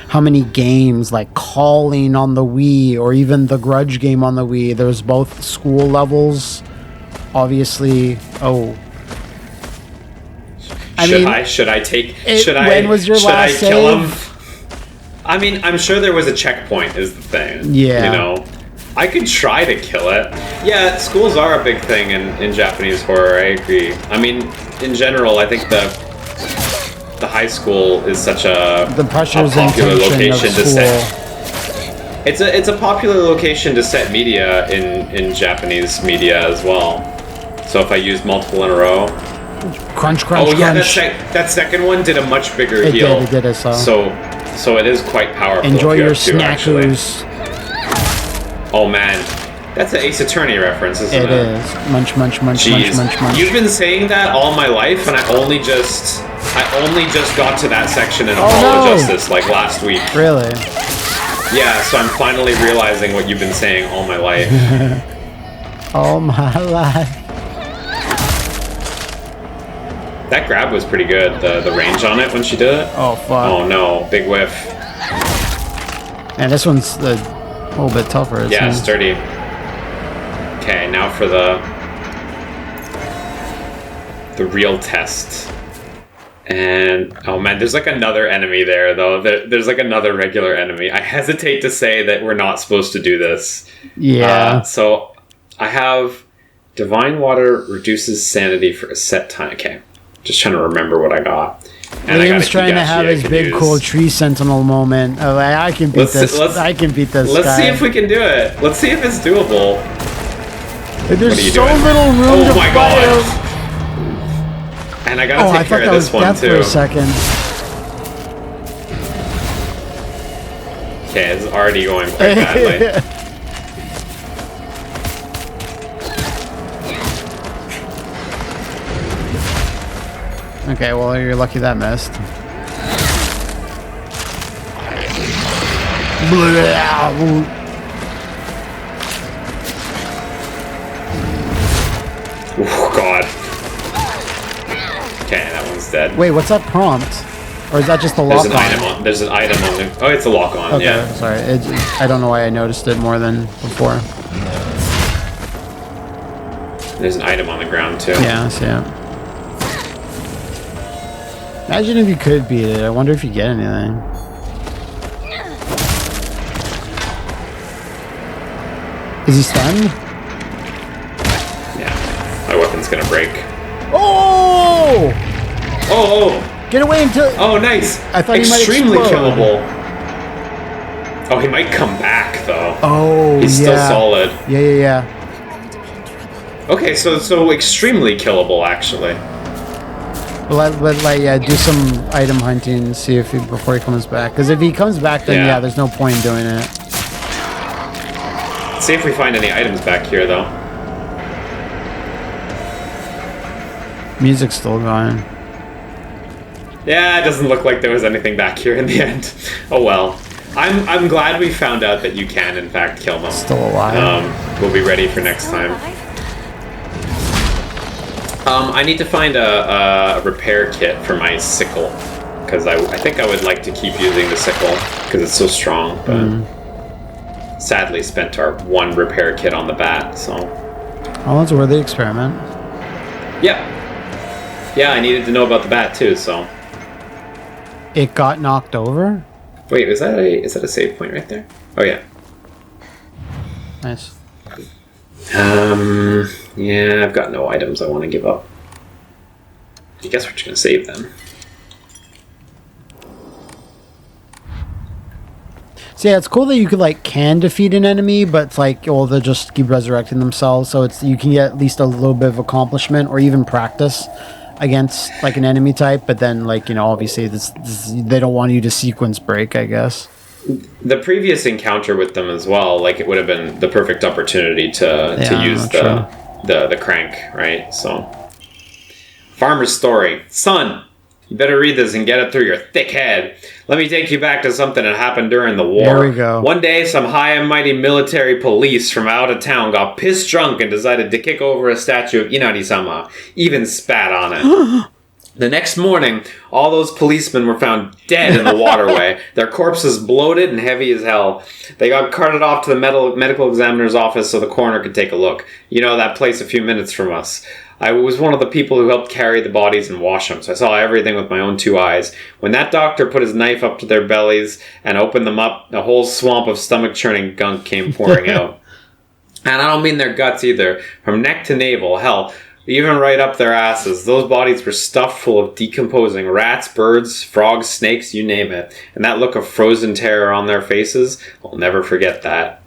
how many games like Calling on the Wii or even the Grudge game on the Wii. There's both school levels, obviously. Should I kill him? I mean, I'm sure there was a checkpoint, is the thing. Yeah. You know? I could try to kill it. Yeah, schools are a big thing in Japanese horror, I agree. I mean, in general, I think the high school is such a popular location to set. It's a popular location to set media in Japanese media as well. So if I use multiple in a row... Crunch, crunch, oh, yeah, crunch. that second one did a much bigger heal. It did, I saw. So it is quite powerful. Enjoy your snackers. Oh man, that's an Ace Attorney reference, isn't it? It is. Munch, munch, munch, Jeez. munch, munch, munch. You've been saying that all my life, and I only just got to that section in Apollo Justice like last week. Really? Yeah, so I'm finally realizing what you've been saying all my life. All my life. That grab was pretty good. The range on it when she did it. Oh fuck. Oh no, big whiff. And this one's a little bit tougher. Yeah, sturdy. Okay, now for the real test. And oh man, there's like another enemy there though. There's like another regular enemy. I hesitate to say that we're not supposed to do this. Yeah. So I have Divine Water reduces sanity for a set time. Okay, just trying to remember what I got. And Liam's trying to have his big cool tree sentinel moment. Oh, I can beat this. I can beat this. Let's see if we can do it. Let's see if it's doable. There's so little room to my god! And I gotta take care of this one too. For a second. Okay, it's already going quite badly. Okay, well, you're lucky that missed. Oh god. Okay, that one's dead. Wait, what's that prompt? Or is that just the lock on? There's an item on the... Oh, it's a lock on, okay, yeah. Sorry, I don't know why I noticed it more than before. There's an item on the ground, too. Yeah, I see it. Imagine if you could beat it. I wonder if you get anything. Is he stunned? Yeah. My weapon's gonna break. Oh! Oh! Get away until... Oh, nice! I thought extremely he might explode. Killable. Oh, he might come back, though. Oh, He's still solid. Yeah. Okay, so extremely killable, actually. But do some item hunting, see if before he comes back. Because if he comes back, then yeah, there's no point in doing it. See if we find any items back here, though. Music's still going. Yeah, it doesn't look like there was anything back here in the end. Oh well. I'm glad we found out that you can, in fact, kill them. Still alive. We'll be ready for next time. I need to find a repair kit for my sickle, because I think I would like to keep using the sickle because it's so strong. But sadly, spent our one repair kit on the bat. So. Oh, that's a worthy experiment. Yeah, I needed to know about the bat too. So. It got knocked over. Wait, is that a save point right there? Oh yeah. Nice. Yeah, I've got no items I want to give up. I guess we're just gonna save them. So yeah, it's cool that you could can defeat an enemy, but it's they'll just keep resurrecting themselves, so you can get at least a little bit of accomplishment or even practice against an enemy type. But then obviously this they don't want you to sequence break, I guess. The previous encounter with them as well, it would have been the perfect opportunity to use the crank, right? So, Farmer's Story. Son, you better read this and get it through your thick head. Let me take you back to something that happened during the war. There we go. One day, some high and mighty military police from out of town got pissed drunk and decided to kick over a statue of Inari-sama. Even spat on it. The next morning, all those policemen were found dead in the waterway, their corpses bloated and heavy as hell. They got carted off to the medical examiner's office so the coroner could take a look. You know, that place a few minutes from us. I was one of the people who helped carry the bodies and wash them, so I saw everything with my own 2 eyes. When that doctor put his knife up to their bellies and opened them up, a whole swamp of stomach-churning gunk came pouring out. And I don't mean their guts either. From neck to navel, hell, even right up their asses. Those bodies were stuffed full of decomposing rats, birds, frogs, snakes, you name it. And that look of frozen terror on their faces, I'll never forget that.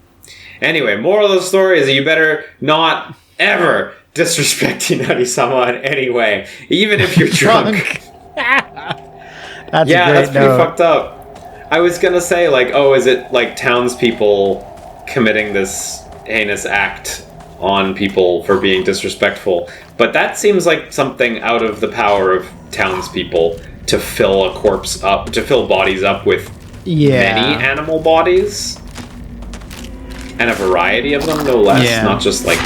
Anyway, moral of the story is that you better not ever disrespect Hinari-sama in any way, even if you're drunk. That's pretty fucked up. I was gonna say, like, oh, is it like townspeople committing this heinous act on people for being disrespectful? But that seems like something out of the power of townspeople to fill a corpse up, to fill bodies up with many animal bodies. And a variety of them, no less. Yeah. Not just like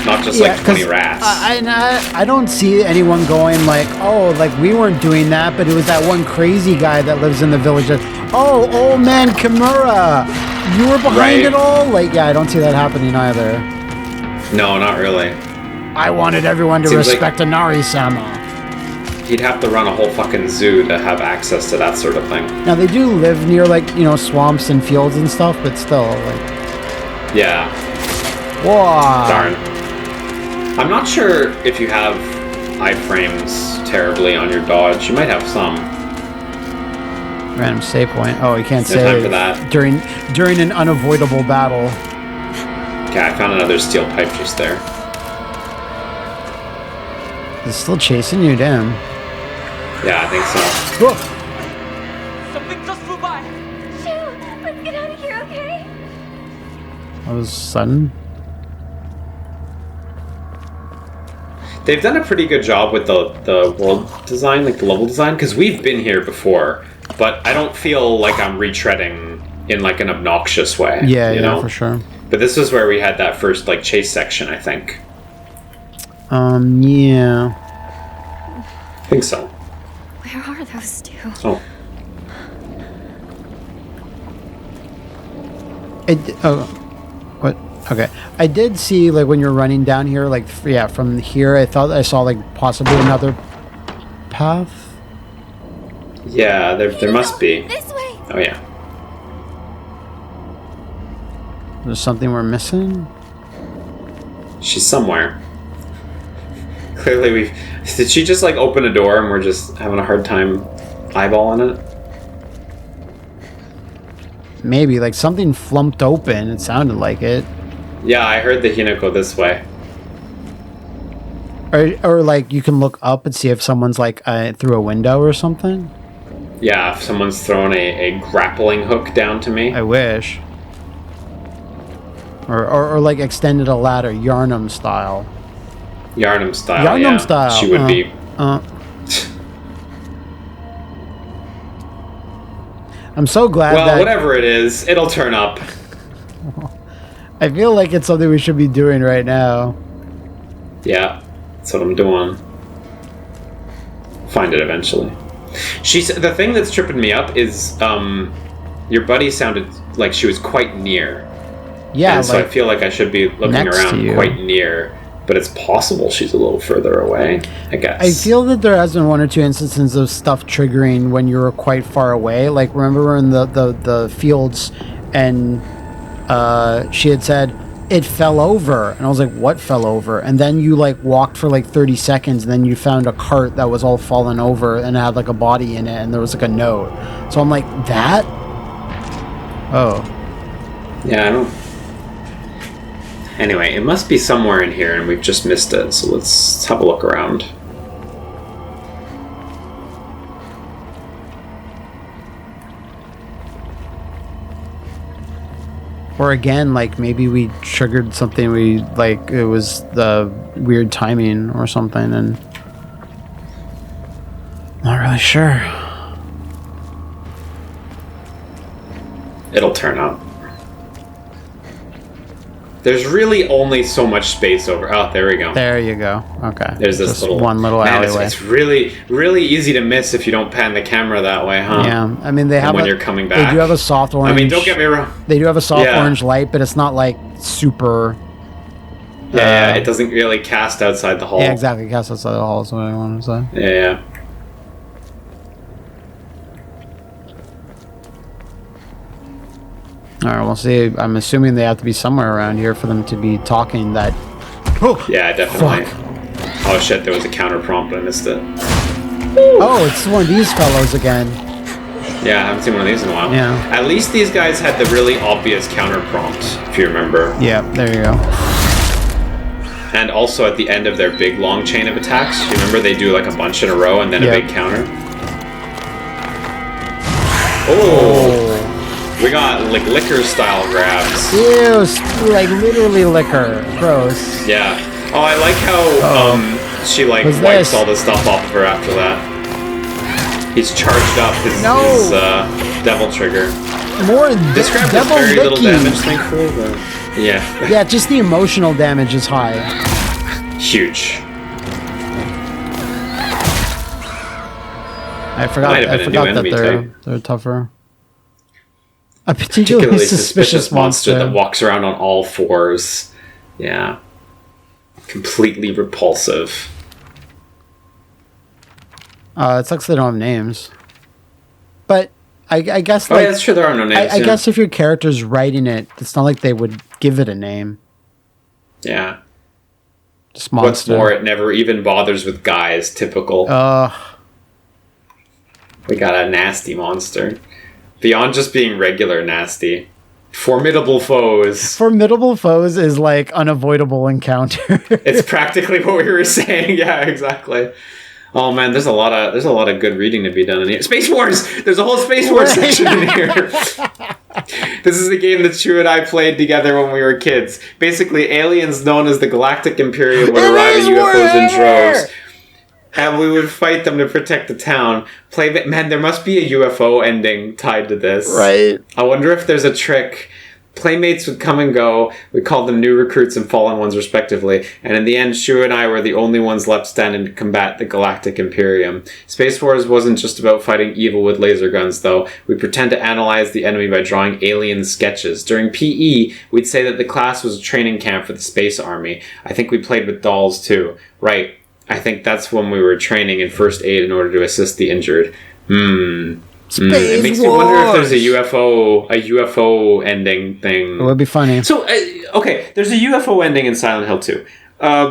20 rats. I don't see anyone going like, oh, like we weren't doing that, but it was that one crazy guy that lives in the village that, oh, old man Kimura, you were behind it all? Like, yeah, I don't see that happening either. No, not really. I wanted everyone to Seems respect Inari-sama. He'd have to run a whole fucking zoo to have access to that sort of thing. Now, they do live near, like, you know, swamps and fields and stuff, but still, like... Yeah. Whoa! Darn. I'm not sure if you have iframes terribly on your dodge. You might have some. Random save point. Oh, you can't No save time for that. during an unavoidable battle. Okay, I found another steel pipe just there. It's still chasing you, damn. Yeah, I think so. Whoa! Something just flew by. Shoo! Let's get out of here, okay? That was sudden. They've done a pretty good job with the world design, like the level design, because we've been here before, but I don't feel like I'm retreading in like an obnoxious way. Yeah, you know? for sure. But this was where we had that first like chase section, I think. Yeah. I think so. Where are those two? Oh. What? Okay. I did see, like, when you're running down here, like, yeah, from here, I thought I saw, like, possibly another path. Yeah, there must be. This way! Oh, yeah. There's something we're missing? She's somewhere. Clearly did she just like open a door and we're just having a hard time eyeballing it? Maybe, like, something flumped open. It sounded like it. Yeah, I heard the Hinako this way. Or like, you can look up and see if someone's, like, through a window or something. Yeah, if someone's thrown a grappling hook down to me. I wish. Or like, extended a ladder, Yarnum style. Yarnum style, Yarnum yeah. style. She would be... I'm so glad well, that... whatever it is, it'll turn up. I feel like it's something we should be doing right now. Yeah, that's what I'm doing. Find it eventually. The thing that's tripping me up is your buddy sounded like she was quite near. Yeah, and so like, I feel like I should be looking around quite near, but it's possible she's a little further away, I guess. I feel that there has been one or two instances of stuff triggering when you're quite far away. Like, remember we're in the fields and she had said, it fell over. And I was like, what fell over? And then you, like, walked for, like, 30 seconds, and then you found a cart that was all fallen over and had, like, a body in it, and there was, like, a note. So I'm like, that? Oh. Yeah, I don't... Anyway, it must be somewhere in here, and we've just missed it, so let's have a look around. Or again, like, maybe we triggered something, it was the weird timing or something, and... Not really sure. It'll turn up. There's really only so much space over. Oh, there we go. There you go. Okay. There's this just little one little alleyway. It's really, really easy to miss if you don't pan the camera that way, huh? Yeah, I mean they have when you're coming back. They do have a soft orange. I mean, don't get me wrong. They do have a soft orange light, but it's not like super. Yeah, it doesn't really cast outside the hall. Yeah, exactly. Cast outside the hall is what I want to say. Yeah. All right, we'll see. I'm assuming they have to be somewhere around here for them to be talking that. Oh, yeah, definitely. Fuck. Oh shit, there was a counter prompt. I missed it. Oh, it's one of these fellows again. Yeah, I haven't seen one of these in a while. Yeah. At least these guys had the really obvious counter prompt, if you remember. Yeah, there you go. And also at the end of their big long chain of attacks, you remember they do like a bunch in a row and then a big counter? Oh! We got like liquor style grabs. Ew, like literally liquor. Gross. Yeah. Oh, I like how she like wipes all the stuff off of her after that. He's charged up his devil trigger. More this grab does very little damage, thankfully, but yeah. Yeah, just the emotional damage is high. Huge. I forgot that they're tougher. A particularly suspicious monster that walks around on all fours. Yeah. Completely repulsive. It sucks they don't have names. But I guess yeah, that's true, there are no names. I guess if your character's writing it, it's not like they would give it a name. Yeah. Just monster. What's more, it never even bothers with guys, typical. We got a nasty monster. Beyond just being regular nasty. Formidable foes. Formidable foes is like unavoidable encounter. It's practically what we were saying. Yeah, exactly. Oh man, there's a lot of good reading to be done in here. Space Wars! There's a whole Space Wars section in here. This is the game that Chu and I played together when we were kids. Basically, aliens known as the Galactic Imperium would arrive in UFOs in droves. And we would fight them to protect the town. Man, there must be a UFO ending tied to this. Right. I wonder if there's a trick. Playmates would come and go. We called them new recruits and fallen ones respectively. And in the end, Shu and I were the only ones left standing to combat the Galactic Imperium. Space Wars wasn't just about fighting evil with laser guns, though. We pretend to analyze the enemy by drawing alien sketches. During PE, we'd say that the class was a training camp for the Space Army. I think we played with dolls, too. Right. I think that's when we were training in first aid in order to assist the injured. It makes me wonder if there's a UFO ending thing. It would be funny. So, okay, there's a UFO ending in Silent Hill 2.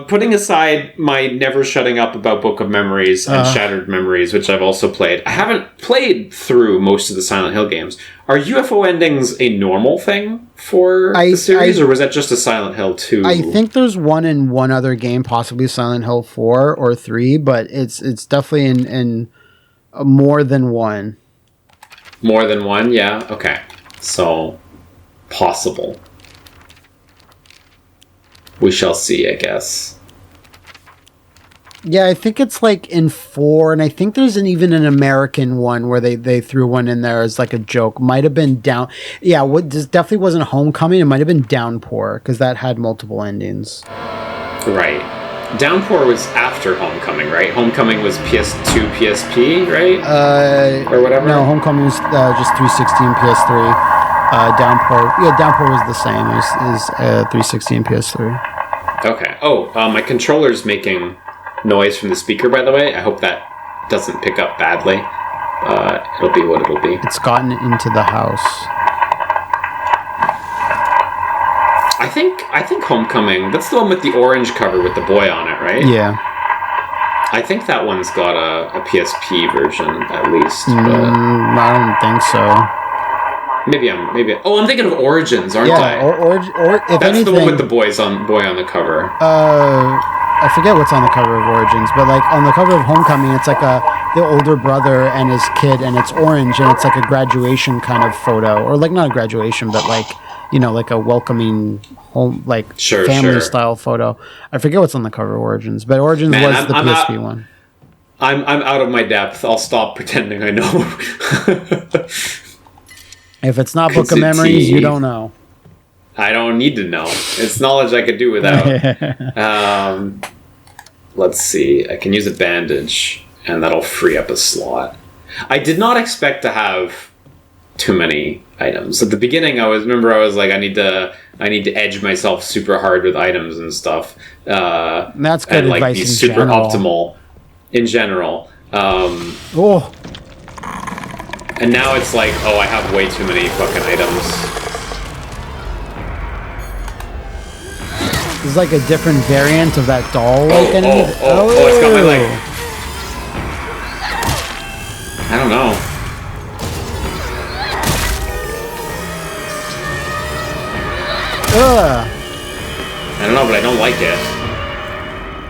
Putting aside my never shutting up about Book of Memories and Shattered Memories, which I've also played, I haven't played through most of the Silent Hill games. Are UFO endings a normal thing for the series, or was that just a Silent Hill 2? I think there's one in one other game, possibly Silent Hill 4 or 3, but it's definitely in more than one. More than one? Yeah, okay. So, possible. We shall see, I guess. Yeah, I think it's like in 4, and I think there's even an American one where they threw one in there as like a joke. Might have been down. Yeah, this definitely wasn't Homecoming. It might have been Downpour, because that had multiple endings. Right. Downpour was after Homecoming, right? Homecoming was PS2, PSP, right? Or whatever? No, Homecoming was just 360 and PS3. Downpour was the same as 360 and PS3. Okay. Oh, my controller's making noise from the speaker, by the way. I hope that doesn't pick up badly. It'll be what it'll be. It's gotten into the house. I think Homecoming, that's the one with the orange cover with the boy on it, right? Yeah. I think that one's got a PSP version, at least. I don't think so. Maybe I'm thinking of Origins, aren't I? Or if that's anything, the one with the boy on the cover. I forget what's on the cover of Origins, but like on the cover of Homecoming, it's like the older brother and his kid, and it's orange, and it's like a graduation kind of photo, or like not a graduation, but like, you know, like a welcoming home, like family style photo. I forget what's on the cover of Origins, but Origins was the PSP one. I'm out of my depth. I'll stop pretending I know. If it's not Book of Memories, you don't know. I don't need to know. It's knowledge I could do without. Let's see. I can use a bandage, and that'll free up a slot. I did not expect to have too many items. At the beginning, I was like, I need to edge myself super hard with items and stuff. That's good and, like, advice be in super general. optimal in general. Oh, And now it's like, oh, I have way too many fucking items. this is like a different variant of that doll-like enemy. Oh, it's got my leg. I don't know. Ugh. I don't know, but I don't like it.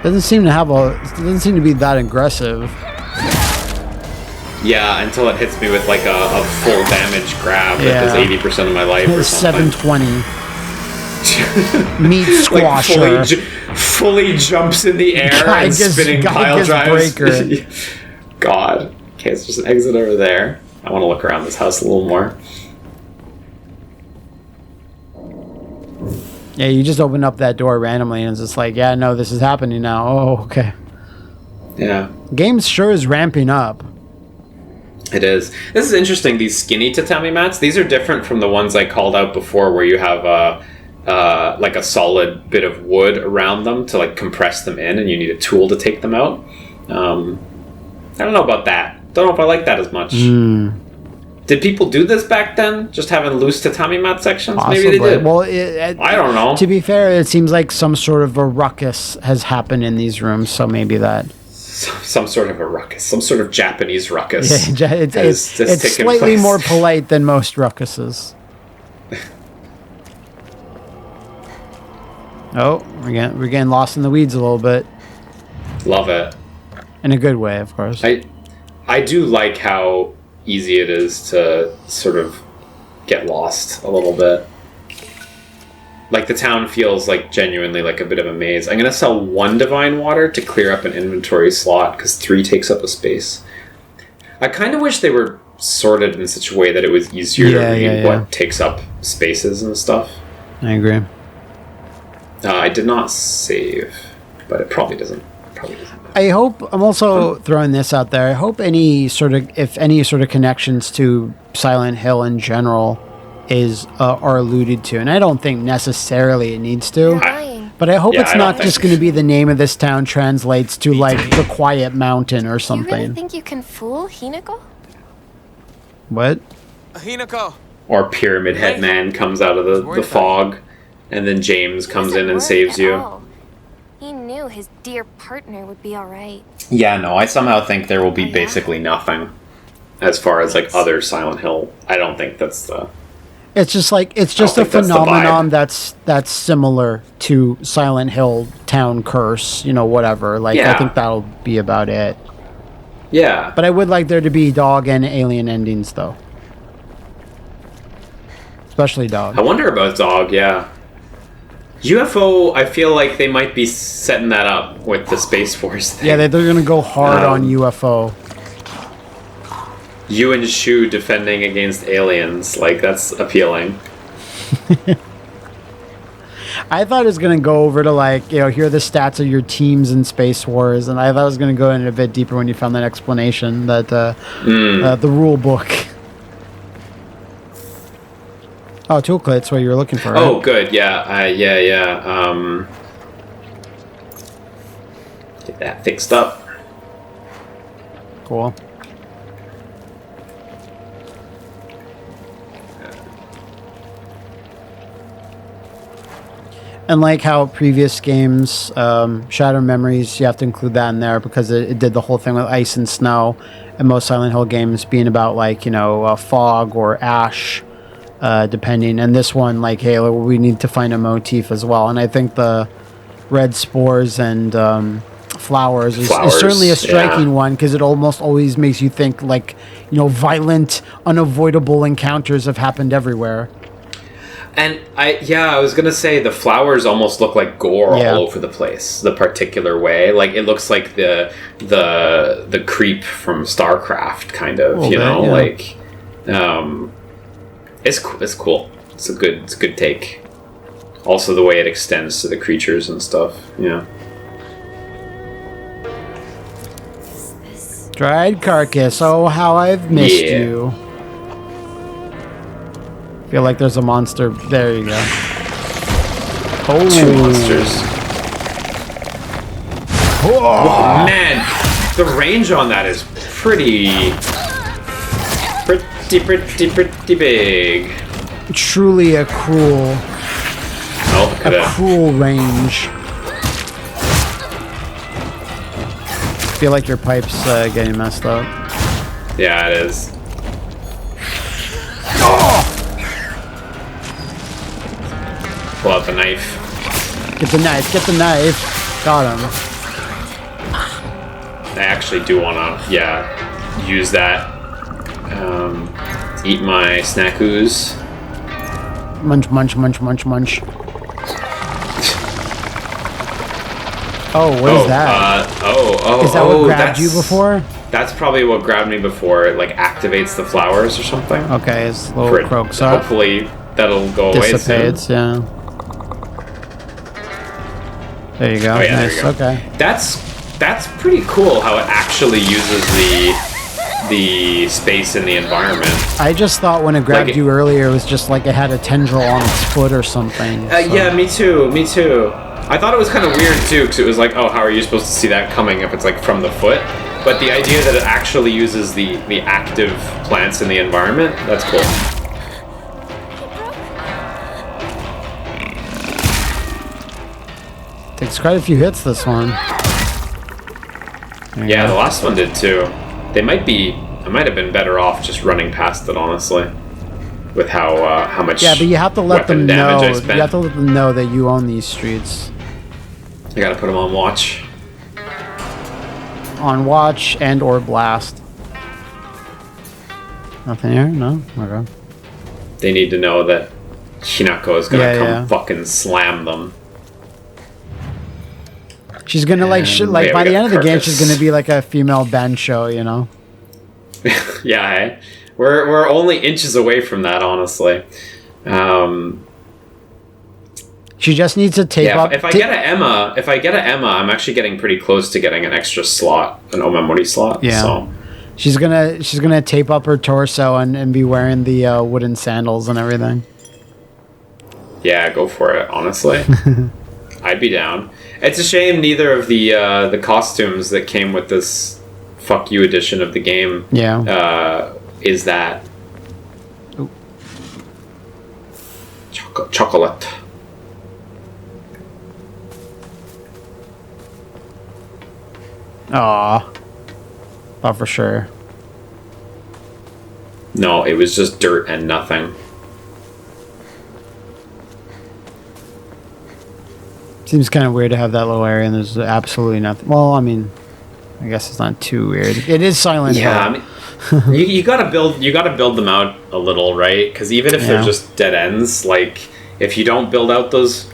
Doesn't seem to be that aggressive. Yeah, until it hits me with like a full damage grab that Yeah. does 80% of my life or something. 720. Meat Like squasher. fully jumps in the air and spinning pile drives. Breaker. God. Okay, it's just an exit over there. I want to look around this house a little more. Yeah, you just open up that door randomly and it's just like, yeah, no, this is happening now. Oh, okay. Yeah. Game sure is ramping up. It is. This is interesting, these skinny tatami mats. These are different from the ones I called out before where you have like a solid bit of wood around them to like compress them in and you need a tool to take them out. I don't know about that. Don't know if I like that as much. Did people do this back then? Just having loose tatami mat sections? Possibly. Maybe they did. Well, I don't know. To be fair, it seems like some sort of a ruckus has happened in these rooms, so maybe that. Some sort of a ruckus. Some sort of Japanese ruckus. Yeah, it's taken slightly place. more polite than most ruckuses. Oh, we're getting lost in the weeds a little bit. Love it. In a good way, of course. I do like how easy it is to sort of get lost a little bit. Like the town feels like genuinely like a bit of a maze. I'm going to sell 1 divine water to clear up an inventory slot because 3 takes up a space. I kind of wish they were sorted in such a way that it was easier to read what takes up spaces and stuff. I agree. I did not save, but it probably doesn't. I hope, I'm also throwing this out there, I hope if any sort of connections to Silent Hill in general are alluded to, and I don't think necessarily it needs to, Lying. but I hope it's I not don't just think- going to be the name of this town translates to like the Quiet Mountain or You really something. think you can fool Hinako? What? Hinako! Or Pyramid Head Man comes out of the fog, and then James He comes wasn't in and worried saves at you. all. He knew his dear partner would be alright. Yeah, no, I somehow think there will be Yeah. basically nothing as far as like other Silent Hill. I don't think that's the... It's just like a think that's the phenomenon vibe. that's similar to Silent Hill Town Curse, whatever. Like I Yeah. think that'll be about it. Yeah. But I would like there to be dog and alien endings though. Especially dog. I wonder about Dog, yeah. UFO, I feel like they might be setting that up with the Space Force thing. Yeah, they're going to go hard on Um, UFO. You and Shu defending against aliens, like, that's appealing. I thought it was going to go over to like, here are the stats of your teams in Space Wars, and I thought it was going to go in a bit deeper when you found that explanation, that the rule book. Oh, toolkit's what you were looking for, right? Oh, good, yeah, yeah. Get that fixed up. Cool. And like how previous games, Shadow Memories, you have to include that in there because it did the whole thing with ice and snow, and most Silent Hill games being about like, fog or ash, depending. And this one, like, hey, we need to find a motif as well. And I think the red spores and flowers is certainly a striking one because it almost always makes you think like, violent, unavoidable encounters have happened everywhere. And I was gonna say the flowers almost look like gore Yeah. all over the place, the particular way. Like it looks like the creep from StarCraft, kind of. Bit, yeah. It's cool. It's a good take. also the way it extends to the creatures and stuff. Yeah. Dried carcass. Oh, how I've missed Yeah. you. Feel like there's a monster. There you go. Oh, 2 monsters. Whoa. Man, the range on that is pretty big. Truly a cruel, Oh, look at a it. cruel range. Feel like your pipe's getting messed up. Yeah, it is. Pull out the knife. Get the knife. Get the knife. Got him. I actually do want to, use that. Eat my snack-oos. Munch, munch, munch, munch, munch. Oh, what is that? Is that what grabbed you before? That's probably what grabbed me before. It like activates the flowers or something. Okay, it's little For it- croaks up. Hopefully that'll go away soon. Dissipates, yeah. There you go. Oh, yeah, there Nice. you go. Okay. That's pretty cool how it actually uses the space in the environment. I just thought when it grabbed Like it- you earlier, it was just like it had a tendril on its foot or something. so- Yeah, me too. I thought it was kind of weird too, because it was like, oh, how are you supposed to see that coming if it's like from the foot? But the idea that it actually uses the active plants in the environment, that's cool. Takes quite a few hits, this one. There you Yeah, go. the last one did too. I might have been better off just running past it, honestly. With how much Yeah, but you have to let weapon them know. damage I spent. You have to let them know that you own these streets. I gotta put them on watch. On watch and or blast. Nothing here? No? Okay. They need to know that Hinako is gonna Yeah, come yeah. fucking slam them. She's gonna like, And like yeah, by we the got end of the game, she's Carcass. gonna be like a female Bancho, you know? Yeah, eh? We're only inches away from that, honestly. She just needs to tape Yeah, up. if I get an Emma, I'm actually getting pretty close to getting an extra slot, an Omamori slot. Yeah. So She's gonna tape up her torso and be wearing the wooden sandals and everything. yeah, go for it. Honestly, I'd be down. It's a shame neither of the costumes that came with this fuck you edition of the game. Yeah. Is that chocolate? Aw. Thought for sure. No, it was just dirt and nothing. Seems kind of weird to have that little area and there's absolutely nothing. Well, I mean, I guess it's not too weird. It is Silent Hill. Yeah, I mean, you gotta build them out a little, right? Because even if they're Yeah. just dead ends, like if you don't build out those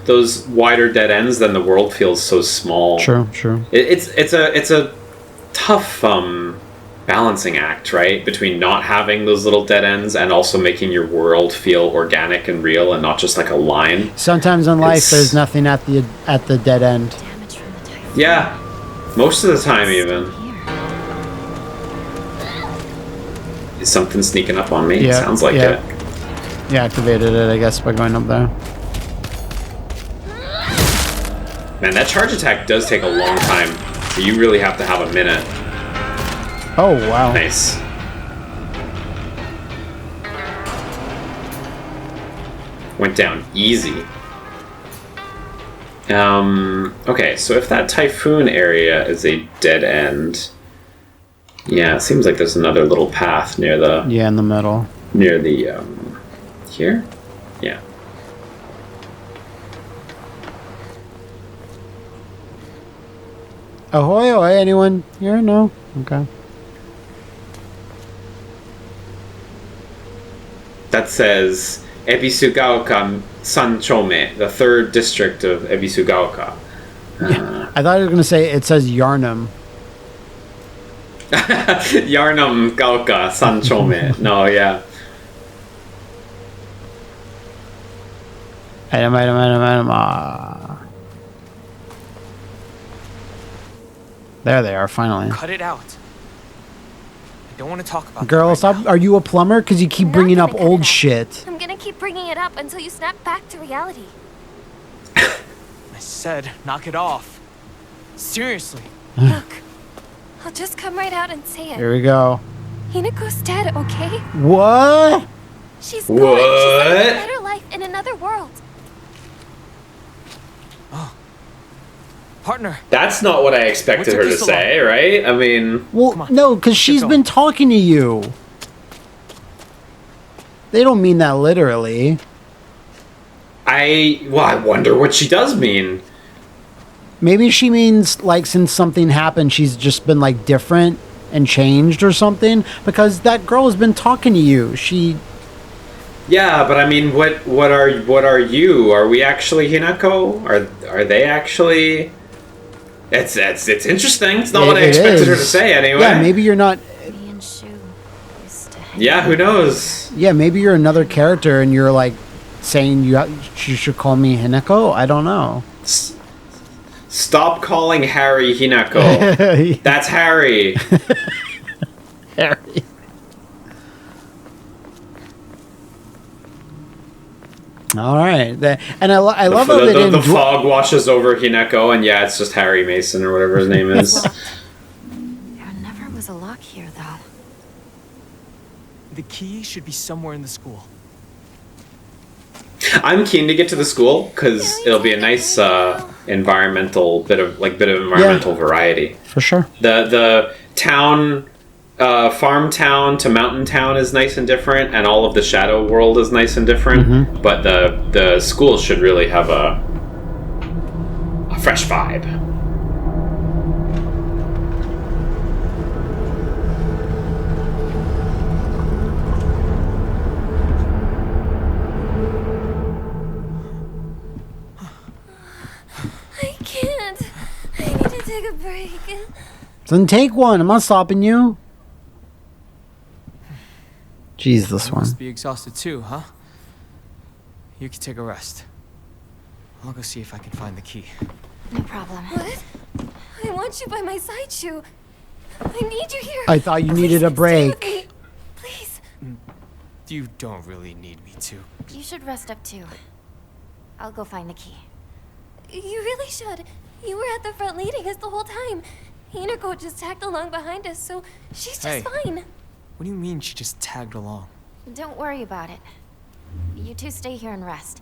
wider dead ends, then the world feels so small. True, true. It's a tough balancing act, right? Between not having those little dead ends and also making your world feel organic and real and not just like a line. Sometimes in life, It's- there's nothing at the dead end. Damage from the typhoon. Yeah, most of the time even. Here. Is something sneaking up on me? Yeah, Sounds like yeah. it. You activated it, I guess, by going up there. Man, that charge attack does take a long time. So you really have to have a minute. Oh, wow. Nice. Went down easy. Okay, so if that typhoon area is a dead end, yeah, it seems like there's another little path near the Yeah, in the middle. here. Yeah. Ahoy, ahoy, anyone here? No? Okay. That says Ebisugaoka Sanchome, the 3rd district of Ebisugaoka. I thought I was going to say it says Yarnum. Yarnam Gaoka Sanchome. No, yeah. Item. There they are, finally. Cut it out. I don't want to talk about Girl, that right stop. now. Are you a plumber? Because you keep I'm not bringing gonna up cut it old out. shit. I'm gonna keep bringing it up until you snap back to reality. I said, knock it off. Seriously. Look, I'll just come right out and say it. Here we go. Hinako's dead, okay? What? She's gone. She's living a What? better life in another world. Partner. That's not what I expected What her took to you so say, right? I mean, Well, Come on, no, because she's going. been talking to you. They don't mean that literally. I wonder what she does mean. Maybe she means, like, since something happened, she's just been, like, different and changed or something. Because that girl has been talking to you. She... Yeah, but I mean, what are you? Are we actually Hinako? Are they actually? It's interesting. It's not what I It expected her to is. say anyway. Yeah, maybe you're not... Me and Shu used to hang Yeah, who knows? Yeah, maybe you're another character and you're, like, saying you should call me Hinako? I don't know. Stop calling Harry Hinako. That's Harry. Harry. All right, and I love how they The didn't. fog washes over Hinako, and yeah, it's just Harry Mason or whatever his name is. There never was a lock here, though. The key should be somewhere in the school. I'm keen to get to the school because it'll be a nice environmental bit of environmental variety. For sure. The town, farm town to mountain town is nice and different, and all of the shadow world is nice and different. Mm-hmm. But the school should really have a fresh vibe. I can't. I need to take a break. Then take one. I'm not stopping you. Jeez, this You one. must be exhausted too, huh? You can take a rest. I'll go see if I can find the key. No problem. What? I want you by my side, Shu. I need you here. I thought you Please needed a stay with break. me. Please. You don't really need me to. You should rest up too. I'll go find the key. You really should. You were at the front leading us the whole time. Hinako just tagged along behind us, so she's just Hey. fine. What do you mean she just tagged along? Don't worry about it. You two stay here and rest.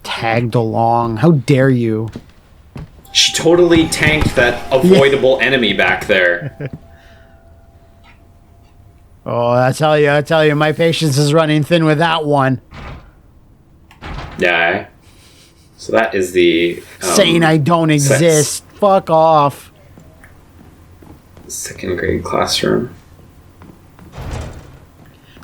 Tagged along. How dare you? She totally tanked that avoidable enemy back there. Oh, I tell you, my patience is running thin with that one. Yeah. So that is the Saying I don't exist. Fuck off. second grade classroom.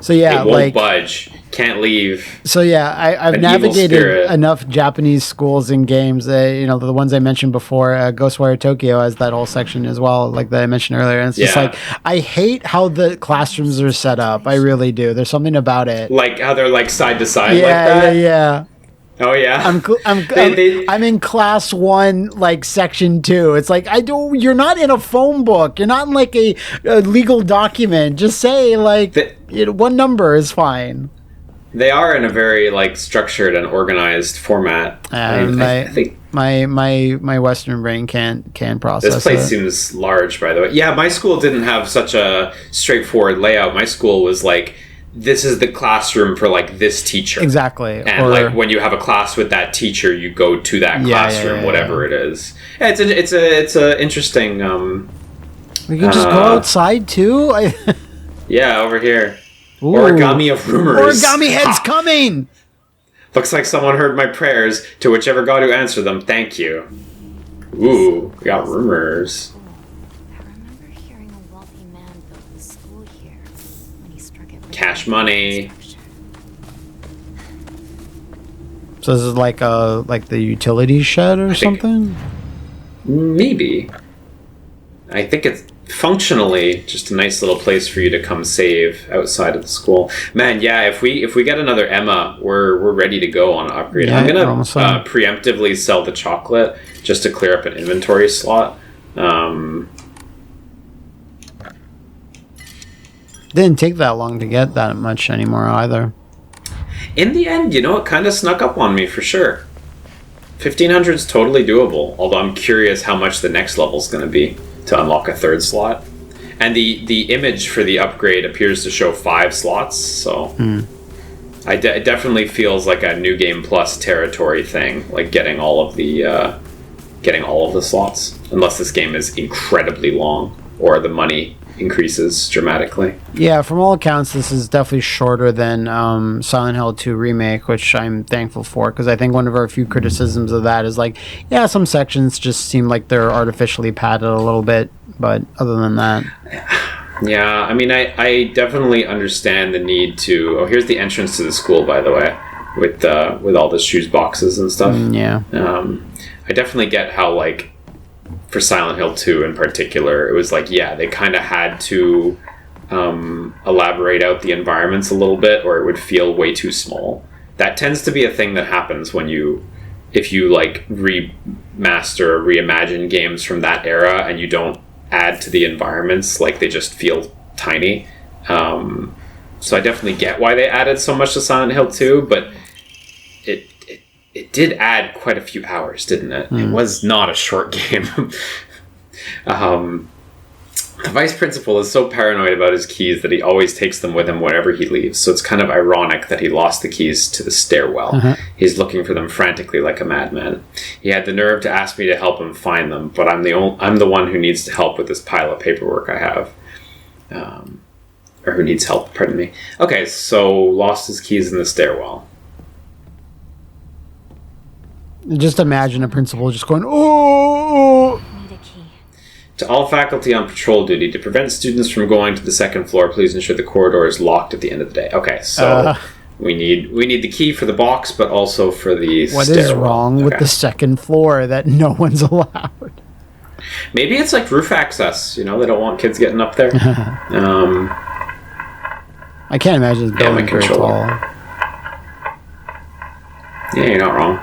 So yeah, It won't like budge. Can't leave. so yeah, I've An evil navigated spirit. enough Japanese schools and games. The ones I mentioned before. Ghostwire Tokyo has that whole section as well, like that I mentioned earlier. And it's just Yeah. like I hate how the classrooms are set up. I really do. There's something about it. Like how they're like side to side like Yeah, that. yeah. Oh yeah. I'm in class 1, like section 2. It's like you're not in a phone book. You're not in like a legal document. Just say like one number is fine. They are in a very like structured and organized format. I think My Western brain can't process this place it. seems large, by the way. Yeah, my school didn't have such a straightforward layout. My school was like, this is the classroom for like this teacher. Exactly. And like when you have a class with that teacher, you go to that classroom, whatever it is. Yeah, it's a interesting. We can just go outside too. Yeah, over here. Ooh. Origami of rumors. Origami heads coming. Looks like someone heard my prayers. To whichever god who answered them, thank you. Ooh, we got rumors. I remember hearing a wealthy man built the school here when he struck it with Cash money. So this is like the utility shed or something. Maybe. I think it's functionally just a nice little place for you to come save outside of the school. Man, yeah, if we get another Emma, we're ready to go on upgrade. Yeah, I'm gonna almost done. preemptively sell the chocolate just to clear up an inventory slot. Didn't take that long to get that much anymore either. In the end, you know, it kind of snuck up on me for sure. 1500 is totally doable, although I'm curious how much the next level is going to be to unlock a third slot. And the image for the upgrade appears to show 5 slots, so it definitely feels like a New Game Plus territory thing, like getting all of the slots, unless this game is incredibly long or the money increases dramatically. Yeah, from all accounts, this is definitely shorter than Silent Hill 2 Remake, which I'm thankful for, because I think one of our few criticisms of that is like, yeah, some sections just seem like they're artificially padded a little bit, but other than that... Yeah, I mean, I definitely understand the need to... Oh, here's the entrance to the school, by the way, with all the shoes boxes and stuff. Yeah. I definitely get how, like, for Silent Hill 2 in particular, it was like, yeah, they kind of had to elaborate out the environments a little bit, or it would feel way too small. That tends to be a thing that happens if you like remaster or reimagine games from that era and you don't add to the environments, like they just feel tiny. So I definitely get why they added so much to Silent Hill 2, but it did add quite a few hours, didn't it? It was not a short game. The vice principal is so paranoid about his keys that he always takes them with him wherever he leaves, so it's kind of ironic that he lost the keys to the stairwell. He's looking for them frantically like a madman. He had the nerve to ask me to help him find them, but I'm the one who needs to help with this pile of paperwork I have. Or who needs help, pardon me. Okay, so lost his keys in the stairwell. Just imagine a principal just going, oh! Need a key. To all faculty on patrol duty, to prevent students from going to the second floor, please ensure the corridor is locked at the end of the day. Okay, so we need the key for the box, but also for the What stairwell. is wrong with the second floor that no one's allowed? Maybe it's like roof access. You know, they don't want kids getting up there. I can't imagine this building very tall. Yeah, you're not wrong.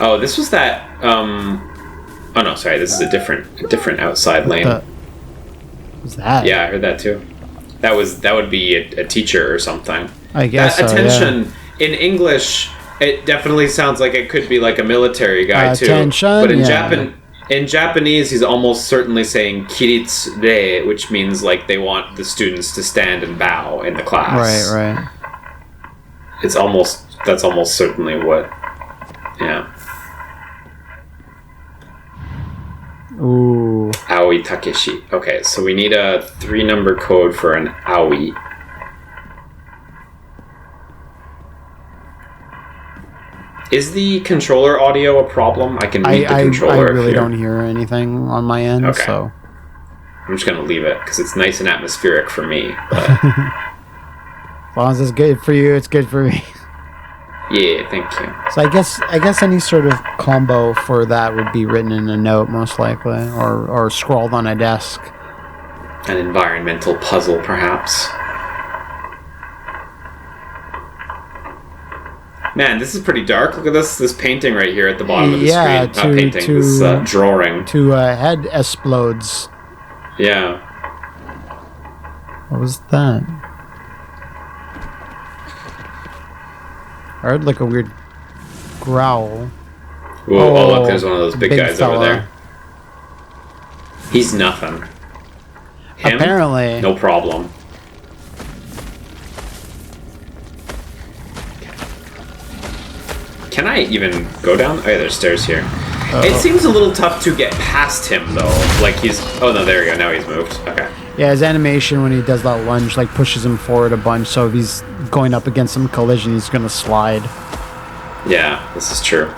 Oh, this was that. Oh no, sorry. This is a different outside lane. What's that? Yeah, I heard that too. That would be a teacher or something. I guess. That attention in English, it definitely sounds like it could be like a military guy too. Attention, But in Japanese, he's almost certainly saying "kiritsure," which means like they want the students to stand and bow in the class. Right. That's almost certainly what. Yeah. Ooh. Aoi Takeshi. Okay, so we need a 3-number code for an Aoi. Is the controller audio a problem? I can read the controller. I really don't hear anything on my end, okay. So I'm just gonna leave it because it's nice and atmospheric for me. But as long as it's good for you, it's good for me. yeah, thank you. So I guess any sort of combo for that would be written in a note, most likely, or scrawled on a desk. An environmental puzzle, perhaps. Man, this is pretty dark. Look at this painting right here at the bottom of the screen. Not painting, this drawing. Two head explodes. Yeah. What was that? I heard like a weird growl. Whoa, oh, look, there's one of those big guys fella. over there. He's nothing. Him? Apparently. No problem. Can I even go down? Oh yeah, there's stairs here. It seems a little tough to get past him, though. Like he's... Oh, no, there we go. Now he's moved. Okay. Yeah, his animation when he does that lunge, like, pushes him forward a bunch, so if he's going up against some collision, he's going to slide. Yeah, this is true.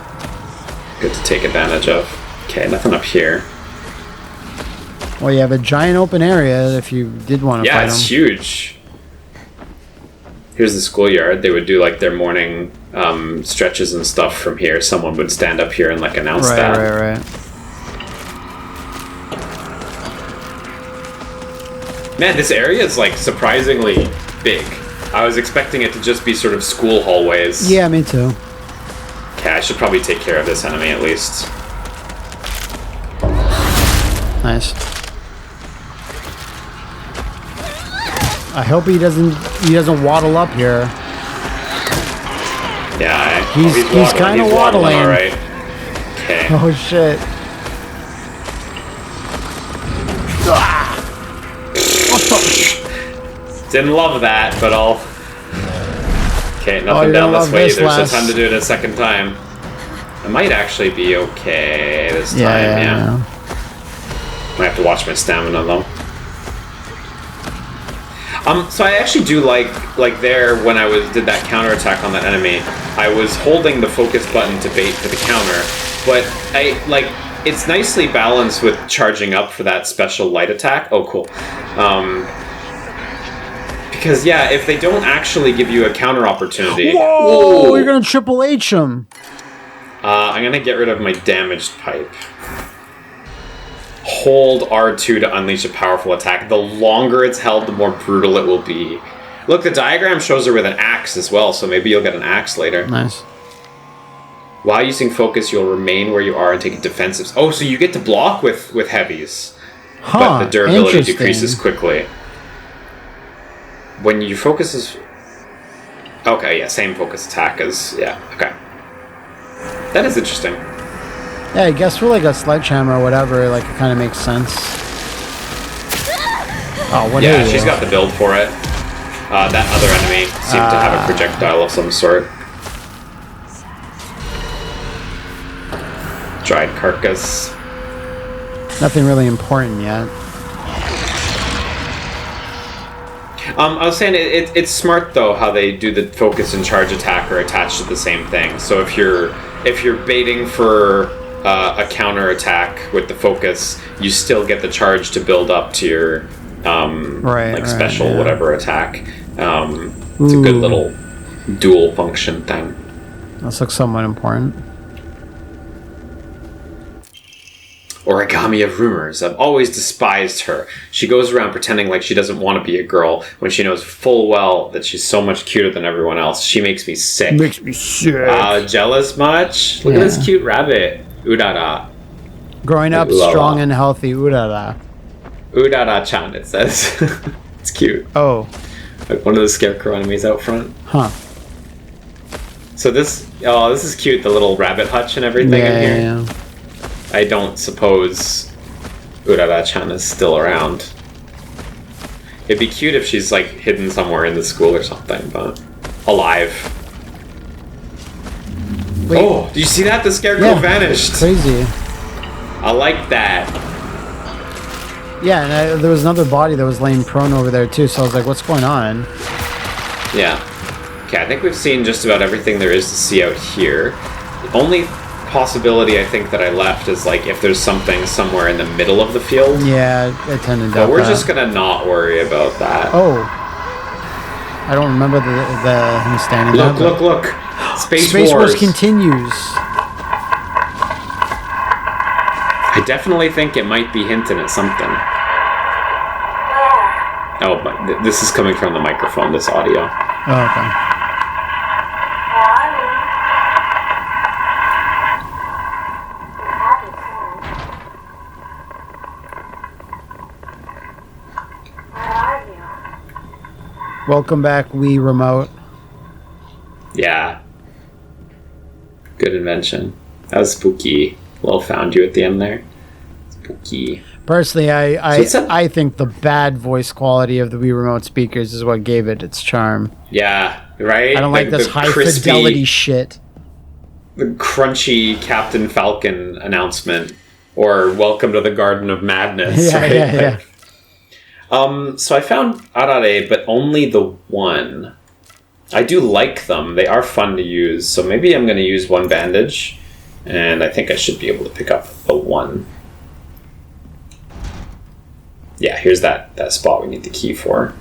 Good to take advantage of. Okay, nothing up here. Well, you have a giant open area if you did want to fight him. Yeah, it's huge. Here's the schoolyard. They would do, like, their morning stretches and stuff from here. Someone would stand up here and, like, announce that. Right. Man, this area is like surprisingly big. I was expecting it to just be sort of school hallways. Yeah, me too. Okay, I should probably take care of this enemy at least. Nice. I hope he doesn't waddle up here. Yeah, He's kind of waddling. All right. Okay. Oh shit. Didn't love that, but I'll... Okay, nothing down this way either, so time to do it a second time. It might actually be okay this time, yeah. Might have to watch my stamina, though. So I actually do like there, when I did that counterattack on that enemy, I was holding the focus button to bait for the counter, but it's nicely balanced with charging up for that special light attack. Oh, cool. Because, yeah, if they don't actually give you a counter opportunity... Whoa! You're gonna Triple H him! I'm gonna get rid of my damaged pipe. Hold R2 to unleash a powerful attack. The longer it's held, the more brutal it will be. Look, the diagram shows her with an axe as well, so maybe you'll get an axe later. Nice. While using focus, you'll remain where you are and take a defensive... Oh, so you get to block with heavies. Huh, but the durability decreases quickly. When you focus is... Okay, yeah, same focus attack as... Yeah, okay. That is interesting. Yeah, I guess for like a sledgehammer or whatever, like it kind of makes sense. Oh, what yeah, she's got the build for it. That other enemy seemed to have a projectile of some sort. Dried carcass. Nothing really important yet. I was saying it's smart though how they do the focus and charge attack are attached to the same thing. So if you're baiting for a counter attack with the focus, you still get the charge to build up to your special whatever attack. It's a good little dual function thing. This looks somewhat important. Origami of rumors. I've always despised her. She goes around pretending like she doesn't want to be a girl when she knows full well that she's so much cuter than everyone else. She makes me sick. Makes me sick. Jealous much? Look at this cute rabbit. Udara. Growing up strong and healthy. Udara. Udara-chan, it says. It's cute. Oh. Like one of the scarecrow enemies out front. Huh. So this is cute. The little rabbit hutch and everything in here. Yeah. I don't suppose Urara-chan is still around. It'd be cute if she's like hidden somewhere in the school or something, but alive. Wait. Oh, do you see that? The scarecrow vanished. Crazy. I like that. Yeah, and there was another body that was laying prone over there too, so I was like, what's going on? Yeah. Okay, I think we've seen just about everything there is to see out here. The only possibility I think that I left is like if there's something somewhere in the middle of the field. Yeah, I tend to. But we're just gonna not worry about that. Oh, I don't remember the him standing there. Look! Space Wars continues. I definitely think it might be hinting at something. Oh, but this is coming from the microphone. This audio. Oh, okay. Welcome back, Wii Remote. Yeah. Good invention. That was spooky. Little found you at the end there. Spooky. Personally, I think the bad voice quality of the Wii Remote speakers is what gave it its charm. Yeah, right? I don't like this high fidelity shit. The crunchy Captain Falcon announcement. Or Welcome to the Garden of Madness, yeah, right? Yeah. So I found Arare, but only the one. I do like them. They are fun to use. So maybe I'm going to use one bandage. And I think I should be able to pick up the one. Yeah, here's that spot we need the key for.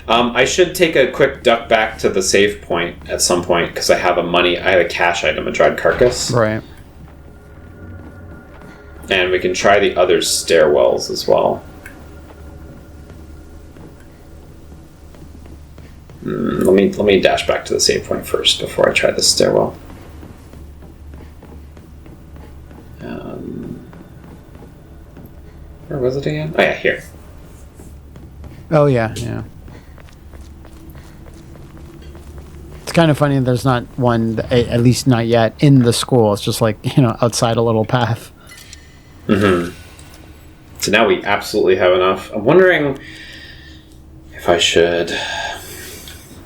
I should take a quick duck back to the save point at some point, because I have a cash item, a dried carcass. Right. And we can try the other stairwells as well. Let me dash back to the save point first before I try this stairwell. Where was it again? Oh yeah, here. Oh yeah. It's kind of funny that there's not one, at least not yet, in the school. It's just like, outside a little path. Mm-hmm. So now we absolutely have enough. I'm wondering if I should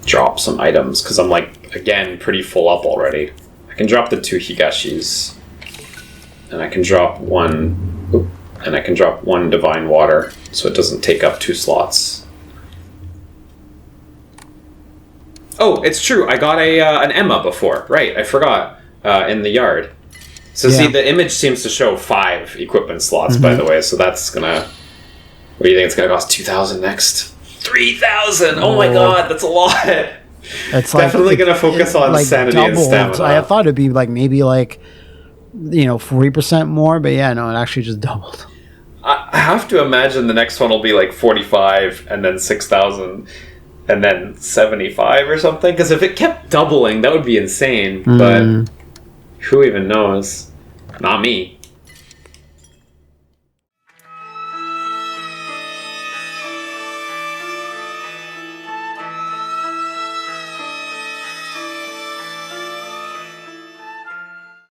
drop some items, because I'm again, pretty full up already. I can drop the 2 higashis, and I can drop one divine water, so it doesn't take up 2 slots. Oh, it's true. I got an Emma before. Right, I forgot. In the yard. So see, the image seems to show 5 equipment slots, by the way, so that's gonna... What do you think it's gonna cost? 2,000 next? 3,000! Oh my god, that's a lot! It's definitely gonna focus on sanity doubled. And stamina. I thought it'd be maybe 40% more, but yeah, no, it actually just doubled. I have to imagine the next one will be 45 and then 6,000 and then 75 or something, because if it kept doubling, that would be insane, but who even knows? Not me.